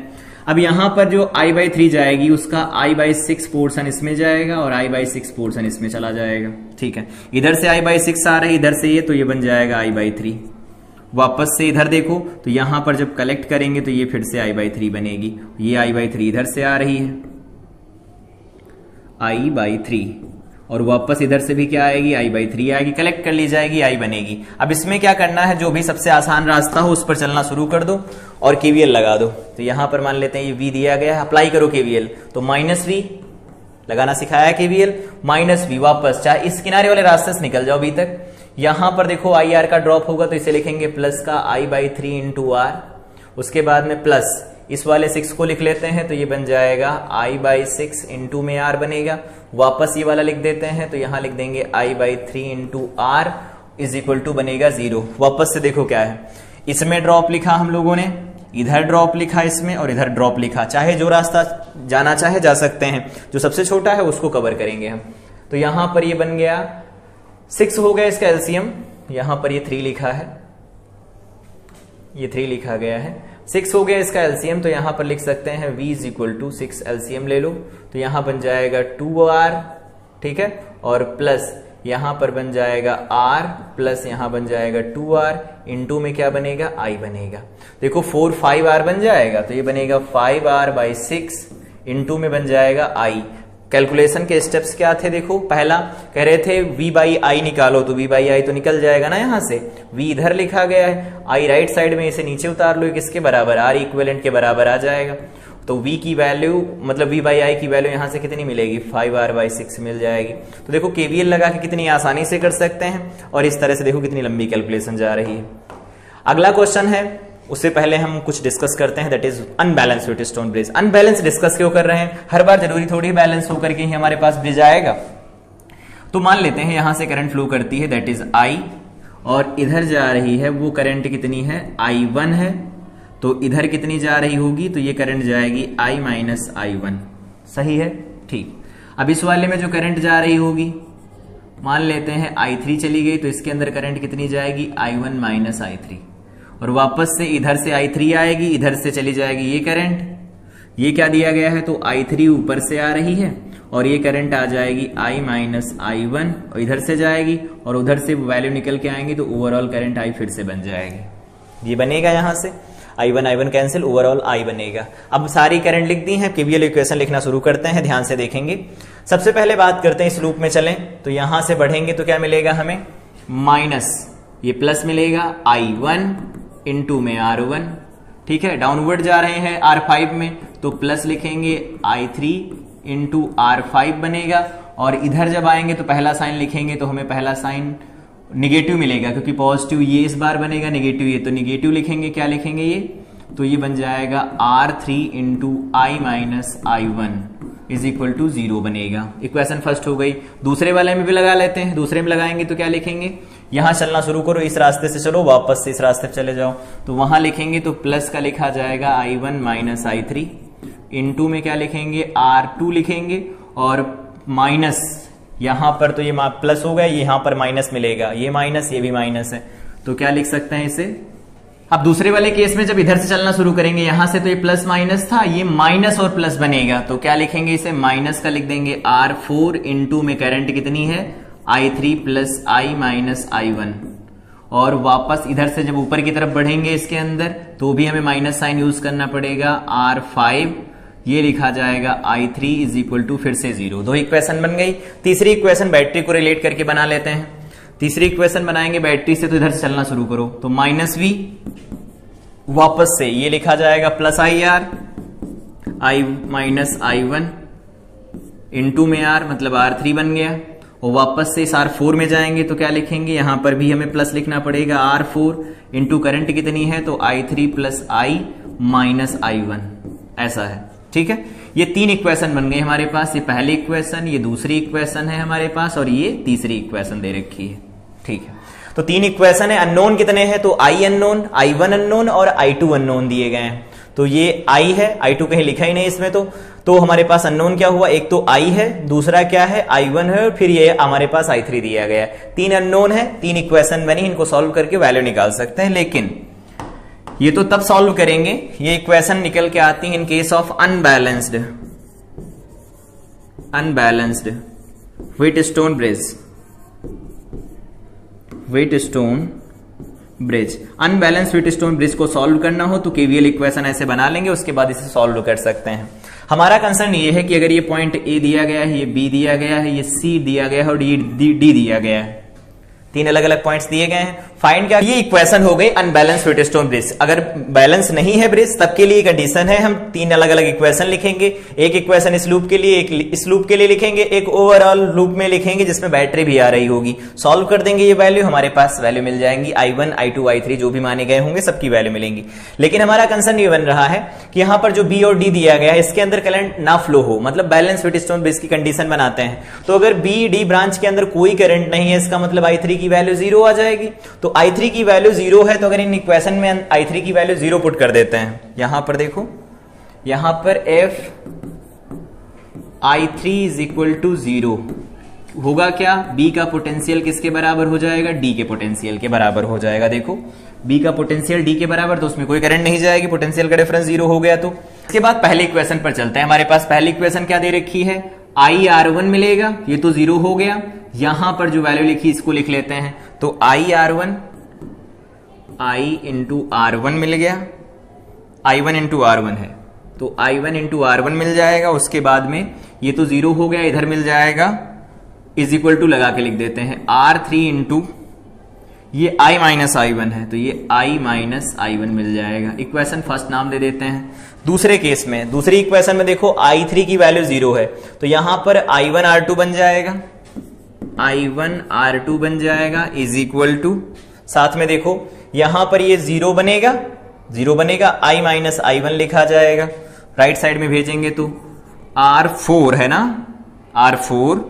अब यहां पर जो I/3 जाएगी उसका I/6 पोर्शन इसमें जाएगा और I/6 पोर्शन इसमें चला जाएगा, ठीक है। इधर से I/6 आ रहा है, इधर से ये, तो ये बन जाएगा I/3। वापस से इधर देखो तो यहां पर जब कलेक्ट करेंगे तो ये फिर से I/3 बनेगी, ये I/3 इधर से आ रही है, I/3, और वापस इधर से भी क्या आएगी, I/3 आएगी, कलेक्ट कर ली जाएगी, I बनेगी। अब इसमें क्या करना है, जो भी सबसे आसान रास्ता हो उस पर चलना शुरू कर दो और KVL लगा दो। तो यहां पर मान लेते हैं ये V दिया गया है, अप्लाई करो KVL, तो -V लगाना सिखाया केवीएल, माइनस वी, वापस चाहे इस किनारे वाले रास्ते से निकल जाओ बी तक, यहां पर देखो आई आर का ड्रॉप होगा तो इसे लिखेंगे प्लस का I/3 इंटू आर, उसके बाद में प्लस इस वाले 6 को लिख लेते हैं तो ये बन जाएगा I/6 इंटू में आर बनेगा, वापस ये वाला लिख देते हैं तो यहां लिख देंगे I/3 into R is equal to बनेगा 0। वापस से देखो क्या है, इसमें ड्रॉप लिखा हम लोगों ने, इधर ड्रॉप लिखा इसमें और इधर ड्रॉप लिखा, चाहे जो रास्ता जाना चाहे जा सकते हैं, जो सबसे छोटा है उसको कवर करेंगे हम। तो यहां पर ये बन गया 6 हो गया इसका एलसीएम, यहां पर ये 3 लिखा है, ये 3 लिखा गया है, 6 हो गया इसका एलसीएम तो यहां पर लिख सकते हैं v is equal to 6 LCM ले लो तो यहां बन जाएगा 2r, ठीक है, और प्लस यहां पर बन जाएगा r प्लस यहां बन जाएगा 2r, इनटू में क्या बनेगा I बनेगा, देखो 4 5r बन जाएगा तो ये बनेगा 5r/6, इनटू में बन जाएगा I। कैलकुलेशन के स्टेप्स क्या थे देखो, पहला कह रहे थे v/i निकालो तो v/i तो निकल जाएगा ना, यहां से v इधर लिखा गया है, I राइट साइड में, इसे नीचे उतार लो, किसके बराबर, r इक्विवेलेंट के बराबर आ जाएगा, तो v की वैल्यू मतलब v/i की वैल्यू यहां से कितनी मिलेगी 5r/6 मिल जाएगी। तो देखो केवीएल लगा के कितनी आसानी से कर सकते हैं, और इस तरह से देखो कितनी लंबी कैलकुलेशन जा रही है। अगला क्वेश्चन है, उससे पहले हम कुछ डिस्कस करते हैं, that is unbalance Wheatstone bridge. Unbalance discuss क्यों कर रहे हैं, हर बार जरूरी थोड़ी बैलेंस होकर के ही हमारे पास ब्रिज आएगा। तो मान लेते हैं यहां से करंट फ्लो करती है दैट इज I, और इधर जा रही है वो करंट कितनी है I1 है, तो इधर कितनी जा रही होगी, तो ये करंट जाएगी I-I1, सही है, ठीक। अब इस वाले में जो करंट जा रही होगी, मान लेते हैं I3 चली गई तो इसके अंदर करंट कितनी जाएगी I1 - I3, और वापस से इधर से I3 आएगी, इधर से चली जाएगी ये करंट, ये क्या दिया गया है तो I3 ऊपर से आ रही है और ये करंट आ जाएगी I - I1 और इधर से जाएगी और उधर से वैल्यू निकल के आएंगी तो ओवरऑल करंट I फिर से बन जाएगी, ये बनेगा यहां से I1 कैंसिल, ओवरऑल I बनेगा। अब सारी करंट लिख दी है, केवीएल इक्वेशन लिखना शुरू करते हैं, ध्यान से देखेंगे। सबसे पहले बात करते हैं इस लूप में चलें तो यहां से बढ़ेंगे तो क्या मिलेगा हमें माइनस, ये प्लस मिलेगा I1 इंटू में R1, ठीक है, डाउनवर्ड जा रहे हैं R5 में तो प्लस लिखेंगे I3 इंटू R5 बनेगा, और इधर जब आएंगे तो पहला साइन लिखेंगे तो हमें पहला साइन निगेटिव मिलेगा, क्योंकि पॉजिटिव ये इस बार बनेगा, निगेटिव ये, तो निगेटिव लिखेंगे, क्या लिखेंगे ये, तो ये बन जाएगा R3 into I - I1 is equal to 0 बनेगा। इक्वेशन फर्स्ट हो गई। दूसरे वाले में भी लगा लेते हैं, दूसरे में लगाएंगे तो क्या लिखेंगे, यहां चलना शुरू करो, इस रास्ते से चलो, वापस से इस रास्ते पे चले जाओ, तो वहां लिखेंगे तो प्लस का लिखा जाएगा I1 - I3, इनटू में क्या लिखेंगे R2 लिखेंगे, और माइनस यहां पर तो ये प्लस हो गया, यहां पर माइनस मिलेगा, ये माइनस ये भी माइनस है, तो क्या लिख सकते हैं इसे। अब दूसरे वाले केस में जब इधर से चलना शुरू करेंगे, यहां से तो ये प्लस माइनस था, ये माइनस और प्लस बनेगा, तो क्या लिखेंगे इसे, माइनस का लिख देंगे R4 इंटू में करंट कितनी है I3 प्लस I - I1, और वापस इधर से जब ऊपर की तरफ बढ़ेंगे इसके अंदर तो भी हमें माइनस साइन यूज करना पड़ेगा, R5 ये लिखा जाएगा I3 इज इक्वल टू फिर से 0। दो इक्वेशन बन गई। तीसरी इक्वेशन बैटरी को रिलेट करके बना लेते हैं। तीसरी इक्वेशन बनाएंगे बैटरी से, तो इधर से चलना शुरू करो, तो -V, वापस से ये लिखा जाएगा plus IR I - I1 into में R, मतलब R3 बन गया, और वापस से इस R4 में जाएंगे तो क्या लिखेंगे, यहां पर भी हमें प्लस लिखना पड़ेगा, R4 इंटू करंट कितनी है तो I3 प्लस I - I1, ऐसा है, ठीक है। ये 3 इक्वेशन बन गई हमारे पास, ये पहली इक्वेशन, ये दूसरी इक्वेशन है हमारे पास, और ये तीसरी इक्वेशन दे रखी है, ठीक है। तो 3 इक्वेशन है। अननोन कितने हैं तो I अननोन, I1 अननोन और I2 अननोन दिए गए हैं। तो ये I है, I2 कहीं लिखा ही नहीं इसमें, तो हमारे पास अननोन क्या हुआ, एक तो I है, दूसरा क्या है I1 है, और फिर ये हमारे पास I3 दिया गया है। 3 अननोन है, 3 इक्वेशन बनी, इनको सॉल्व करके वैल्यू निकाल सकते हैं, लेकिन ये तो तब सॉल्व करेंगे, ये इक्वेशन निकल के आती है in case of unbalanced Wheatstone bridge. Unbalance Wheatstone bridge को सॉल्व करना हो तो केवीएल इक्वेशन ऐसे बना लेंगे, उसके बाद इसे सॉल्व कर सकते हैं। हमारा कंसर्न ये है कि अगर ये पॉइंट ए दिया गया है, ये बी दिया गया है, ये सी दिया गया है और डी दिया गया है, तीन अलग अलग पॉइंट्स दिए गए हैं। फाइंड क्या, ये इक्वेशन हो गई अनबैलेंस व्हीटस्टोन ब्रिज। अगर बैलेंस नहीं है ब्रिज तब के लिए कंडीशन है, हम तीन अलग अलग इक्वेशन लिखेंगे। एक इक्वेशन इस लूप के लिए, एक इस लूप के लिए लिखेंगे, एक ओवरऑल लूप में लिखेंगे जिसमें बैटरी भी आ रही होगी। सॉल्व कर देंगे, ये वैल्यू हमारे पास वैल्यू मिल जाएंगी I1 I2 I3 जो भी माने गए होंगे सबकी वैल्यू मिलेंगी। लेकिन हमारा कंसर्न ये बन रहा है कि यहां पर जो B और D दिया गया है इसके अंदर करंट ना फ्लो हो, मतलब बैलेंस व्हीटस्टोन ब्रिज की कंडीशन बनाते हैं। तो अगर B D ब्रांच के अंदर कोई करंट नहीं है, इसका मतलब I3 की वैल्यू 0 आ जाएगी। तो I3 की वैल्यू 0 है, तो अगर इन इक्वेशन में I3 की वैल्यू 0 पुट कर देते हैं, यहां पर देखो, यहां पर F I3 is equal to 0 होगा क्या, B का पोटेंशियल किसके बराबर हो जाएगा, D के पोटेंशियल के बराबर हो जाएगा। देखो B का पोटेंशियल D के बराबर, तो उसमें कोई करंट नहीं जाएगी, पोटेंशियल का डिफरेंस 0 हो गया। तो इसके बाद पहले इक्वेशन पर चलते हैं। हमारे पास पहली इक्वेशन क्या दे रखी है, IR1 मिलेगा, ये तो 0 हो गया। यहां पर जो वैल्यू लिखी इसको लिख लेते हैं, तो IR1 I इंटू R1 मिल गया, I1 इंटू R1 है तो I1 इंटू R1 मिल जाएगा। उसके बाद में ये तो 0 हो गया, इधर मिल जाएगा इज इक्वल टू लगा के लिख देते हैं R3 इंटू ये I माइनस I1 है तो ये I माइनस I1 मिल जाएगा। इक्वेशन फर्स्ट नाम दे देते हैं। दूसरे केस में, दूसरी इक्वेशन में देखो I3 की वैल्यू 0 है तो यहां पर I1 R2 बन जाएगा, I1 R2 बन जाएगा इज इक्वल टू, साथ में देखो यहां पर ये 0 बनेगा, 0 बनेगा, I माइनस I1 लिखा जाएगा। राइट साइड में भेजेंगे तो R4 है ना, R4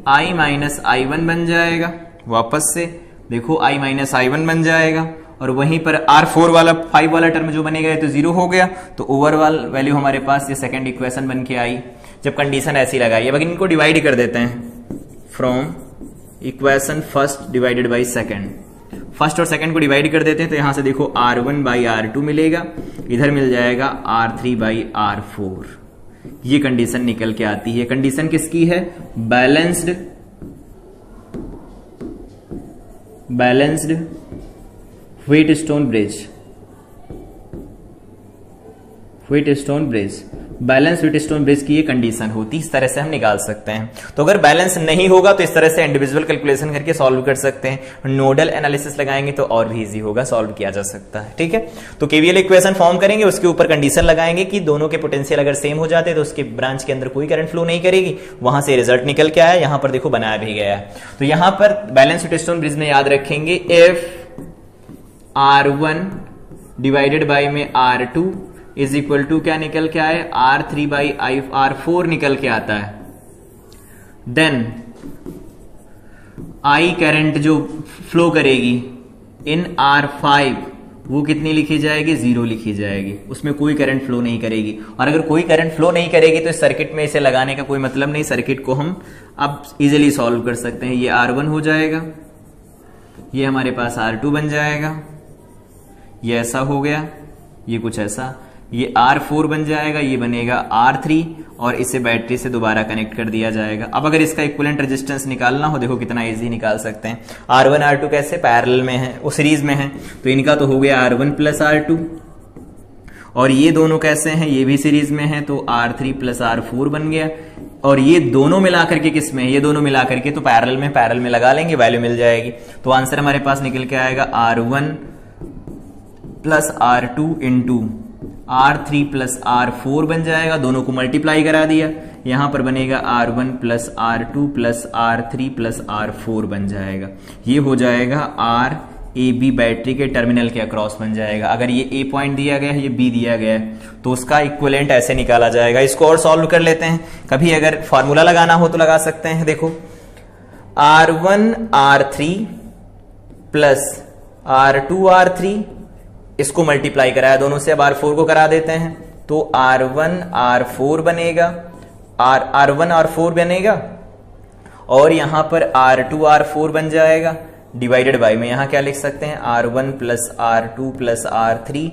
I माइनस I1 बन जाएगा। वापस से देखो I माइनस I1 बन जाएगा और वहीं पर R4 वाला 5 वाला टर्म जो बनेगा तो 0 हो गया। तो ओवरऑल वैल्यू हमारे पास ये सेकंड इक्वेशन बन के आई जब कंडीशन ऐसी लगाई। अब इनको डिवाइड कर देते हैं, from equation first divided by second, first और सेकंड को डिवाइड कर देते हैं तो यहां से देखो R1 बाई R2 मिलेगा, इधर मिल जाएगा R3 बाई R4। ये कंडीशन निकल के आती है। कंडीशन किसकी है, balanced Wheatstone bridge, Wheatstone bridge, balance Wheatstone bridge की ये कंडीशन होती, इस तरह से हम निकाल सकते हैं। तो अगर बैलेंस नहीं होगा तो इस तरह से इंडिविजुअल कैलकुलेशन करके सॉल्व कर सकते हैं। नोडल एनालिसिस लगाएंगे तो और भी इजी होगा, सॉल्व किया जा सकता है। ठीक है, तो केवीएल इक्वेशन फॉर्म करेंगे, उसके ऊपर कंडीशन लगाएंगे कि दोनों के पोटेंशियल अगर सेम हो जाते तो उसके ब्रांच के अंदर कोई करंट फ्लो नहीं करेगी। वहां से रिजल्ट निकल के आया, यहां पर देखो बनाया भी गया है। तो यहां पर बैलेंस व्हीटस्टोन ब्रिज में याद रखेंगे F R1 डिवाइडेड बाई में R2 इज इक्वल टू क्या निकल के आए, R3 बाई R4 निकल के आता है। देन I करंट जो फ्लो करेगी इन R5 वो कितनी लिखी जाएगी, 0 लिखी जाएगी, उसमें कोई करंट फ्लो नहीं करेगी। और अगर कोई करंट फ्लो नहीं करेगी तो इस सर्किट में इसे लगाने का कोई मतलब नहीं, सर्किट को हम अब इजीली सॉल्व कर सकते हैं। ये R1 हो जाएगा, ये हमारे पास R2 बन जाएगा, ये ऐसा हो गया, ये कुछ ऐसा, ये R4 बन जाएगा, ये बनेगा R3 और इसे बैटरी से दोबारा कनेक्ट कर दिया जाएगा। अब अगर इसका इक्विवेलेंट रेजिस्टेंस निकालना हो, देखो कितना इजी निकाल सकते हैं। R1 R2 कैसे पैरेलल में है, वो सीरीज में है, तो इनका तो हो गया R1 प्लस R2 और ये दोनों कैसे हैं, ये भी सीरीज में है तो R3 प्लस R4 बन गया। और ये दोनों मिलाकर के किस में है, ये दोनों मिलाकर के तो पैरेलल में लगा लेंगे, वैल्यू मिल जाएगी। तो आंसर हमारे पास निकल के आएगा R1 plus R2 into R3 plus R4 बन जाएगा, दोनों को मल्टीप्लाई करा दिया, यहां पर बनेगा R1 plus R2 plus R3 plus R4 बन जाएगा। ये हो जाएगा RAB बैटरी के टर्मिनल के अक्रॉस बन जाएगा। अगर ये A पॉइंट दिया गया है, ये B दिया गया है, तो उसका इक्विवेलेंट ऐसे निकाला जाएगा। इसको और सॉल्व कर लेते हैं, कभी अगर फॉर्मूला लगाना हो तो लगा सकते हैं। देखो R1 R3 plus R2 R3, इसको मल्टीप्लाई कराया दोनों से, अब R4 को करा देते हैं तो R1 R4 बनेगा, R1 R4 बनेगा और यहां पर R2 R4 बन जाएगा डिवाइडेड बाय में यहां क्या लिख सकते हैं, R1 plus R2 plus R3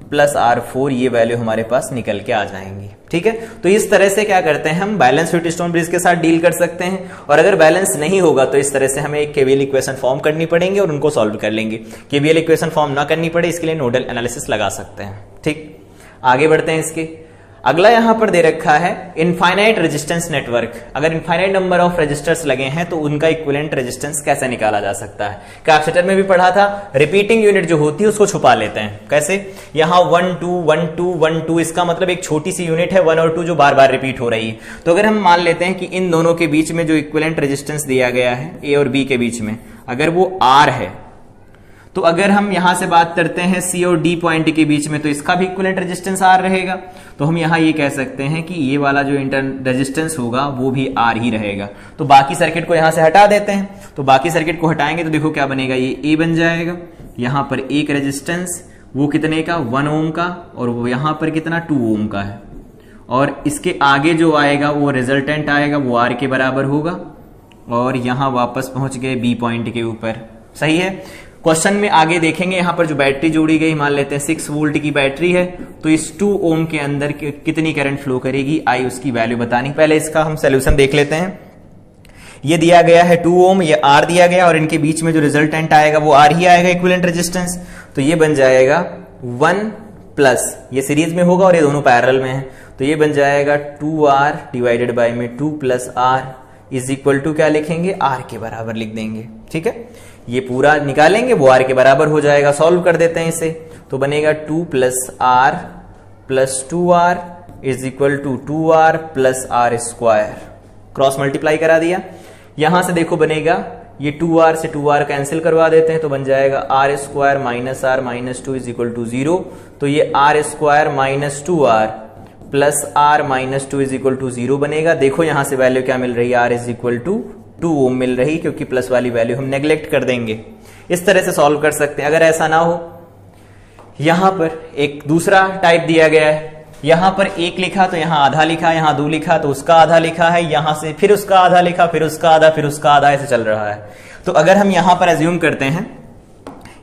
plus R4, ये वैल्यू हमारे पास निकल के आ जाएंगी। ठीक है, तो इस तरह से क्या करते हैं हम बैलेंस व्हीटस्टोन ब्रिज के साथ डील कर सकते हैं। और अगर बैलेंस नहीं होगा तो इस तरह से हमें एक केवीएल इक्वेशन फॉर्म करनी पड़ेंगे और उनको सॉल्व कर लेंगे। केवीएल इक्वेशन फॉर्म ना करनी पड़े इसके लिए नोडल एनालिसिस लगा सकते हैं। ठीक, आगे बढ़ते हैं इसके। अगला यहां पर दे रखा है इनफाइनाइट रेजिस्टेंस नेटवर्क। अगर इनफाइनाइट नंबर ऑफ रेजिस्टर्स लगे हैं तो उनका इक्विवेलेंट रेजिस्टेंस कैसे निकाला जा सकता है। कैपेसिटर में भी पढ़ा था, रिपीटिंग यूनिट जो होती है उसको छुपा लेते हैं। कैसे, यहां 1 2 1 2 1 2, इसका मतलब एक छोटी सी यूनिट है 1 और 2 जो बार बार रिपीट हो रही है। तो अगर हम मान लेते हैं कि इन दोनों के बीच में जो इक्विवेलेंट रेजिस्टेंस दिया गया है ए और बी के बीच में, अगर वो आर है, तो अगर हम यहां से बात करते हैं सी और डी पॉइंट के बीच में, तो इसका भी इक्विवेलेंट रेजिस्टेंस आर रहेगा। तो हम यहां ये कह सकते हैं कि ये वाला जो इंटरनल रेजिस्टेंस होगा वो भी आर ही रहेगा। तो बाकी सर्किट को यहां से हटा देते हैं, तो बाकी सर्किट को हटाएंगे तो देखो क्या बनेगा, ये ए बन जाएगा। यहां पर एक रेजिस्टेंस, वो कितने का, 1 ओम का, और वो यहां पर कितना, 2 ओम का है। और इसके आगे जो आएगा वो रिजल्टेंट आएगा, वो आर के बराबर होगा। और यहां वापस पहुंच गए बी पॉइंट के ऊपर। सही है। क्वेश्चन में आगे देखेंगे, यहां पर जो बैटरी जोड़ी गई, मान लेते हैं 6 वोल्ट की बैटरी है, तो इस 2 ओम के अंदर कितनी करंट फ्लो करेगी, आई उसकी वैल्यू बतानी। पहले इसका हम सोल्यूशन देख लेते हैं। ये दिया गया है 2 ओम, ये आर दिया गया, और इनके बीच में जो रिजल्टेंट आएगा वो आर ही आएगा, इक्विवेलेंट रेजिस्टेंस। तो ये बन जाएगा 1 प्लस, ये सीरीज में होगा और ये दोनों पैरेलल में है, तो ये बन जाएगा 2R डिवाइडेड बाय में 2 plus R is equal to क्या लिखेंगे, आर के बराबर लिख देंगे। ठीक है, ये पूरा निकालेंगे, वो आर के बराबर हो जाएगा। सॉल्व कर देते हैं इसे, तो बनेगा 2 plus R plus 2R is equal to 2R plus R square. Cross multiply करा दिया। यहां से देखो बनेगा, ये 2R से 2R कैंसिल करवा देते हैं, तो बन जाएगा R square minus R minus 2 is equal to 0। तो ये R square minus 2R plus R minus 2 is equal to 0 बनेगा। देखो यहां से वैल्यू क्या मिल रही है, आर इज इक्वल टू 2 ओम मिल रही, क्योंकि प्लस वाली वैल्यू हम नेग्लेक्ट कर देंगे। इस तरह से सॉल्व कर सकते हैं। अगर ऐसा ना हो, यहां पर एक दूसरा टाइप दिया गया है, यहां पर 1 लिखा तो यहां आधा लिखा, यहां 2 लिखा तो उसका आधा लिखा है, यहां से फिर उसका आधा लिखा, फिर उसका आधा, फिर उसका आधा, ऐसे चल रहा है। तो अगर हम यहां पर एज्यूम करते हैं,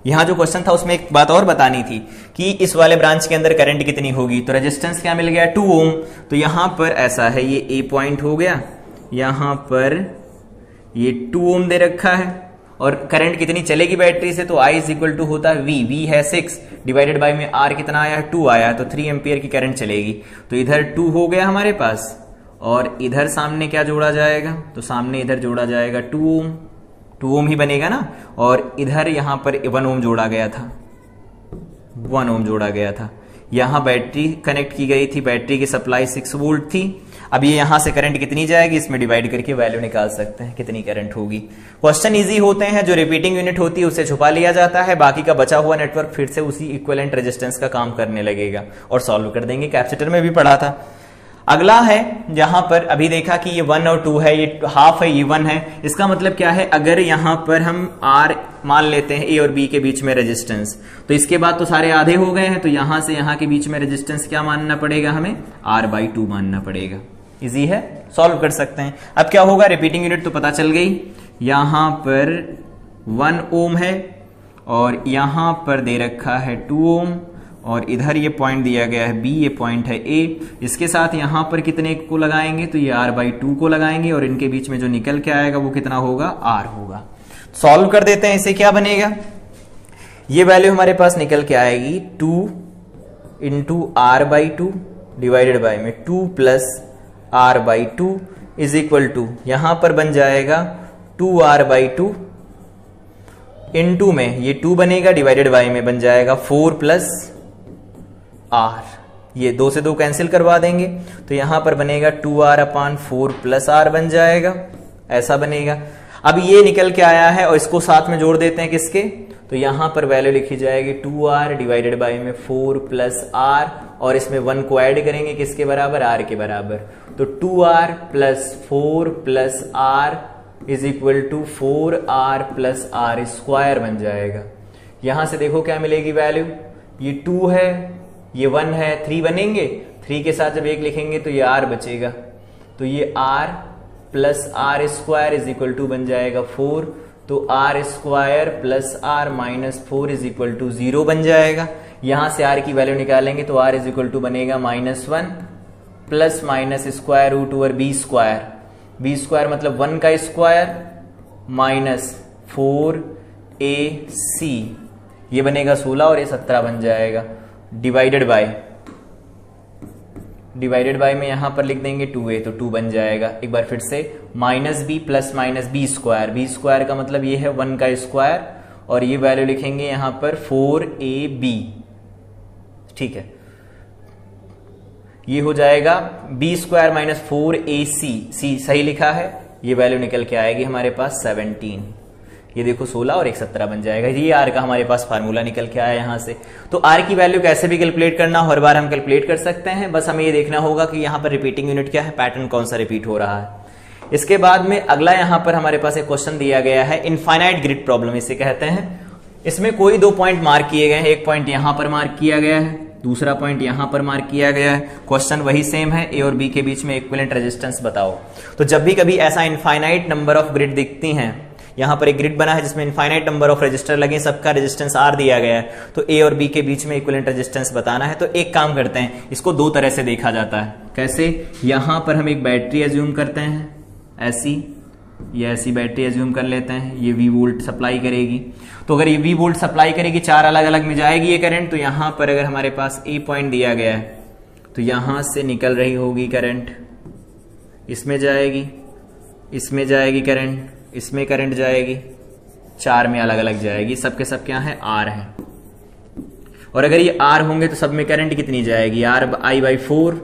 यहां जो क्वेश्चन था उसमें एक बात और बतानी थी कि इस वाले ब्रांच के अंदर करंट कितनी होगी, तो रेजिस्टेंस क्या मिल गया, 2 ओम। तो यहां पर ऐसा है, ये ए पॉइंट हो गया, यहां पर ये 2 ओम दे रखा है, और करंट कितनी चलेगी बैटरी से, तो आई इज इक्वल टू होता है वी है 6 डिवाइडेड बाय में आर कितना आया है, 2 आया, तो 3 एम्पियर की करंट चलेगी। तो इधर 2 हो गया हमारे पास, और इधर सामने क्या जोड़ा जाएगा, तो सामने इधर जोड़ा जाएगा 2 ओम ही बनेगा ना, और इधर यहां पर 1 ओम जोड़ा गया था, 1 ओम जोड़ा गया था। यहां बैटरी कनेक्ट की गई थी, बैटरी की सप्लाई 6 वोल्ट थी। अब ये यहां से करंट कितनी जाएगी, इसमें डिवाइड करके वैल्यू निकाल सकते हैं कितनी करंट होगी। क्वेश्चन इजी होते हैं, जो रिपीटिंग यूनिट होती है उसे छुपा लिया जाता है, बाकी का बचा हुआ नेटवर्क फिर से उसी इक्विवेलेंट रेजिस्टेंस का काम करने लगेगा और सॉल्व कर देंगे। कैपेसिटर में भी पढ़ा था। अगला है, जहां पर अभी देखा कि ये 1 और 2 है, ये हाफ है, ये 1 है। इसका मतलब क्या है, अगर यहां पर हम R मान लेते हैं ए और बी के बीच में रेजिस्टेंस, तो इसके बाद तो सारे आधे हो गए हैं, तो यहां से यहां के बीच में रेजिस्टेंस क्या मानना पड़ेगा, हमें R/2 मानना पड़ेगा। इजी है, सॉल्व कर सकते हैं। अब क्या होगा, रिपीटिंग यूनिट तो पता चल गई, यहां पर 1 ओम है, और यहां पर दे रखा है 2 ओम, और इधर ये पॉइंट दिया गया है बी, ये पॉइंट है ए। इसके साथ यहां पर कितने को लगाएंगे, तो ये R/2 को लगाएंगे, और इनके बीच में जो निकल के आएगा वो कितना होगा, R होगा। सॉल्व कर देते हैं इसे, क्या बनेगा, ये वैल्यू हमारे पास निकल के आएगी 2 इंटू R/2 डिवाइडेड बाय में 2 plus R/2 is equal to, यहां पर बन जाएगा 2R/2 इंटू में ये 2 बनेगा, डिवाइडेड बाय में बन जाएगा 4 प्लस R। ये 2 से 2 कैंसिल करवा देंगे, तो यहां पर बनेगा 2R/4 प्लस R बन जाएगा, ऐसा बनेगा। अब ये निकल के आया है, और इसको साथ में जोड़ देते हैं किसके, तो यहां पर वैल्यू लिखी जाएगी 2R डिवाइडेड बाय में 4 प्लस R, और इसमें 1 को ऐड करेंगे किसके बराबर, R के बराबर। तो 2R plus 4 plus R is equal to 4R plus R square बन जाएगा। यहां से देखो क्या मिलेगी वैल्यू, ये 2 है, ये 1 है, 3 बनेंगे, 3 के साथ जब 1 लिखेंगे तो ये R बचेगा, तो ये R plus R square is equal to बन जाएगा 4, तो R square plus R minus 4 is equal to 0 बन जाएगा। यहां से R की वैल्यू निकालेंगे तो R इज इक्वल टू बनेगा -1 plus minus square root over B square, B square मतलब 1 का स्क्वायर माइनस 4AC, ये बनेगा 16 और ये 17 बन जाएगा, डिवाइडेड बाय डिवाइडेड बाय में यहां पर लिख देंगे 2a, तो 2 बन जाएगा। एक बार फिर से -b plus -b square, b square का मतलब ये है 1 का स्क्वायर, और ये वैल्यू लिखेंगे यहां पर 4ab, ठीक है। ये हो जाएगा b square minus 4ac, c सही लिखा है, ये वैल्यू निकल के आएगी हमारे पास 17। ये देखो 16 और 1 17 बन जाएगा। ये आर का हमारे पास फार्मूला निकल के आया यहां से। तो आर की वैल्यू कैसे भी कैलकुलेट करना, हर बार हम कैलकुलेट कर सकते हैं, बस हमें ये देखना होगा कि यहां पर रिपीटिंग यूनिट क्या है, पैटर्न कौन सा रिपीट हो रहा है। इसके बाद में अगला यहां पर हमारे पास एक क्वेश्चन दिया गया है, इनफाइनाइट ग्रिड प्रॉब्लम इसे कहते हैं। इसमें कोई 2 पॉइंट मार्क किए गए हैं, एक पॉइंट यहां पर मार्क किया गया है, दूसरा पॉइंट यहां पर मार्क किया गया है। क्वेश्चन वही सेम है, ए और बी के बीच में इक्विवेलेंट रेजिस्टेंस बताओ। तो जब भी कभी ऐसा इनफाइनाइट नंबर ऑफ ग्रिड दिखती हैं, यहां पर एक ग्रिड बना है जिसमें इनफाइनाइट नंबर ऑफ रजिस्टर लगे, सबका रेजिस्टेंस आर दिया गया है, तो ए और बी के बीच में इक्विवेलेंट रेजिस्टेंस बताना है। तो एक काम करते हैं, इसको 2 तरह से देखा जाता है। कैसे? यहां पर हम एक बैटरी एज्यूम करते हैं, ऐसी या ऐसी बैटरी एज्यूम कर लेते हैं, ये V वोल्ट सप्लाई करेगी। तो अगर ये V वोल्ट सप्लाई करेगी, 4 अलग अलग में जाएगी ये करंट, तो यहां पर अगर हमारे पास ए पॉइंट दिया गया है, तो यहां से निकल रही होगी करंट, इसमें जाएगी, इसमें जाएगी करंट, इसमें करंट जाएगी, 4 में अलग अलग जाएगी, सबके सब क्या है, आर है। और अगर ये आर होंगे तो सब में करंट कितनी जाएगी, आर I/4,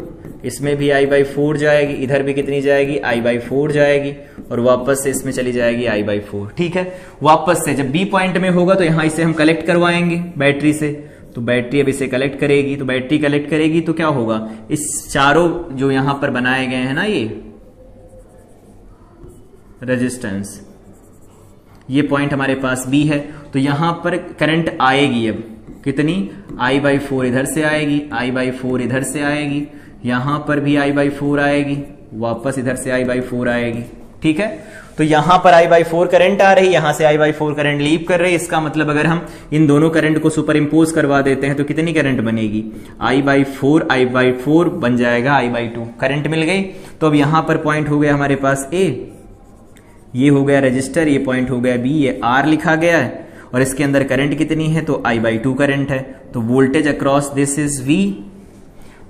इसमें भी I/4 जाएगी, इधर भी कितनी जाएगी, I/4 जाएगी, और वापस से इसमें चली जाएगी I/4, ठीक है। वापस से जब बी पॉइंट में होगा तो यहां इसे हम कलेक्ट करवाएंगे बैटरी से, तो बैटरी अब इसे कलेक्ट करेगी, तो बैटरी कलेक्ट करेगी तो क्या होगा, इस चारों जो यहां पर बनाए गए हैं ना ये रेजिस्टेंस, ये पॉइंट हमारे पास बी है, तो यहां पर करंट आएगी अब कितनी, I/4 इधर से आएगी, I/4 इधर से आएगी, यहां पर भी I/4 आएगी, वापस इधर से I/4 आएगी, ठीक है। तो यहां पर I/4 करंट आ रही, यहां से I/4 करंट लीव कर रही। इसका मतलब अगर हम इन दोनों करंट को सुपर इंपोज करवा देते हैं तो कितनी करंट बनेगी, I/4 बन जाएगा I/2, करंट मिल गई। तो अब यहां पर पॉइंट हो गया हमारे पास ए, ये हो गया रजिस्टर, ये पॉइंट हो गया बी, ये आर लिखा गया है, और इसके अंदर करंट कितनी है, तो I/2 करंट है। तो voltage across this is V,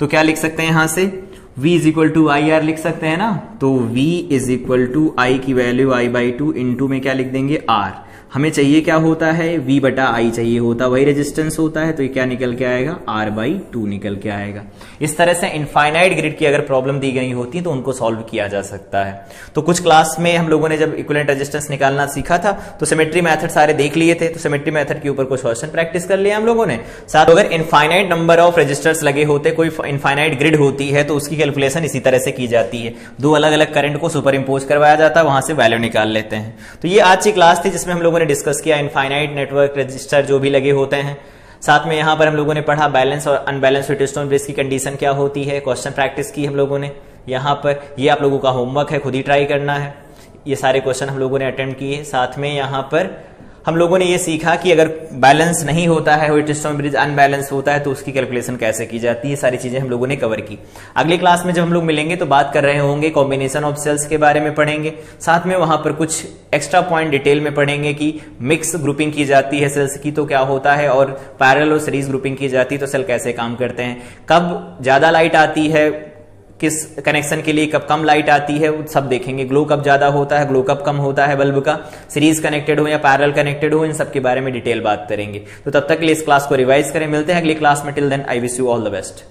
तो क्या लिख सकते हैं यहां से, V is equal to IR लिख सकते हैं ना। तो V is equal to I की वैल्यू I/2 इंटू में क्या लिख देंगे, R। हमें चाहिए क्या होता है, V/I चाहिए होता, वही रेजिस्टेंस होता है, तो ये क्या निकल के आएगा, R/2 निकल के आएगा। इस तरह से इनफाइनाइट ग्रिड की अगर प्रॉब्लम दी गई होती है तो उनको सॉल्व किया जा सकता है। तो कुछ क्लास में हम लोगों ने जब इक्विवेलेंट रेजिस्टेंस निकालना सीखा था तो सिमेट्री मेथड सारे देख लिए थे, तो सिमेट्री मेथड के ऊपर कुछ क्वेश्चन प्रैक्टिस कर लिया हम लोगों ने। साथ अगर इनफाइनाइट नंबर ऑफ रजिस्टर्स लगे होते, कोई इनफाइनाइट ग्रिड होती है, तो उसकी कैलकुलेशन इसी तरह से की जाती है, 2 अलग अलग करंट को सुपर इंपोज करवाया जाता है, वहां से वैल्यू निकाल लेते हैं। तो ये आज की क्लास थी जिसमें हम लोगों ने डिस्कस किया इनफाइनाइट नेटवर्क रजिस्टर जो भी लगे होते हैं। साथ में यहां पर हम लोगों ने पढ़ा बैलेंस और अनबैलेंस व्हीटस्टोन ब्रिज की कंडीशन क्या होती है, क्वेश्चन प्रैक्टिस की हम लोगों ने यहां पर। ये आप लोगों का होमवर्क है, खुद ही ट्राई करना है। ये सारे क्वेश्चन हम लोगों ने अटेम्प्ट किए। साथ में यहां पर हम लोगों ने ये सीखा कि अगर बैलेंस नहीं होता है, व्हीटस्टोन ब्रिज अनबैलेंस होता है, तो उसकी कैलकुलेशन कैसे की जाती है, सारी चीजें हम लोगों ने कवर की। अगली क्लास में जब हम लोग मिलेंगे तो बात कर रहे होंगे कॉम्बिनेशन ऑफ सेल्स के बारे में पढ़ेंगे। साथ में वहां पर कुछ एक्स्ट्रा पॉइंट डिटेल में पढ़ेंगे कि मिक्स ग्रुपिंग की जाती है सेल्स की तो क्या होता है, और पैरेलल और सीरीज ग्रुपिंग की जाती है तो सेल कैसे काम करते हैं, कब ज्यादा लाइट आती है, किस कनेक्शन के लिए कब कम लाइट आती है, सब देखेंगे। ग्लो कब ज्यादा होता है, ग्लो कब कम होता है बल्ब का, सीरीज कनेक्टेड हो या पैरेलल कनेक्टेड हो, इन सब के बारे में डिटेल बात करेंगे। तो तब तक के लिए इस क्लास को रिवाइज करें। मिलते हैं अगली क्लास में। Till then I wish you all the best.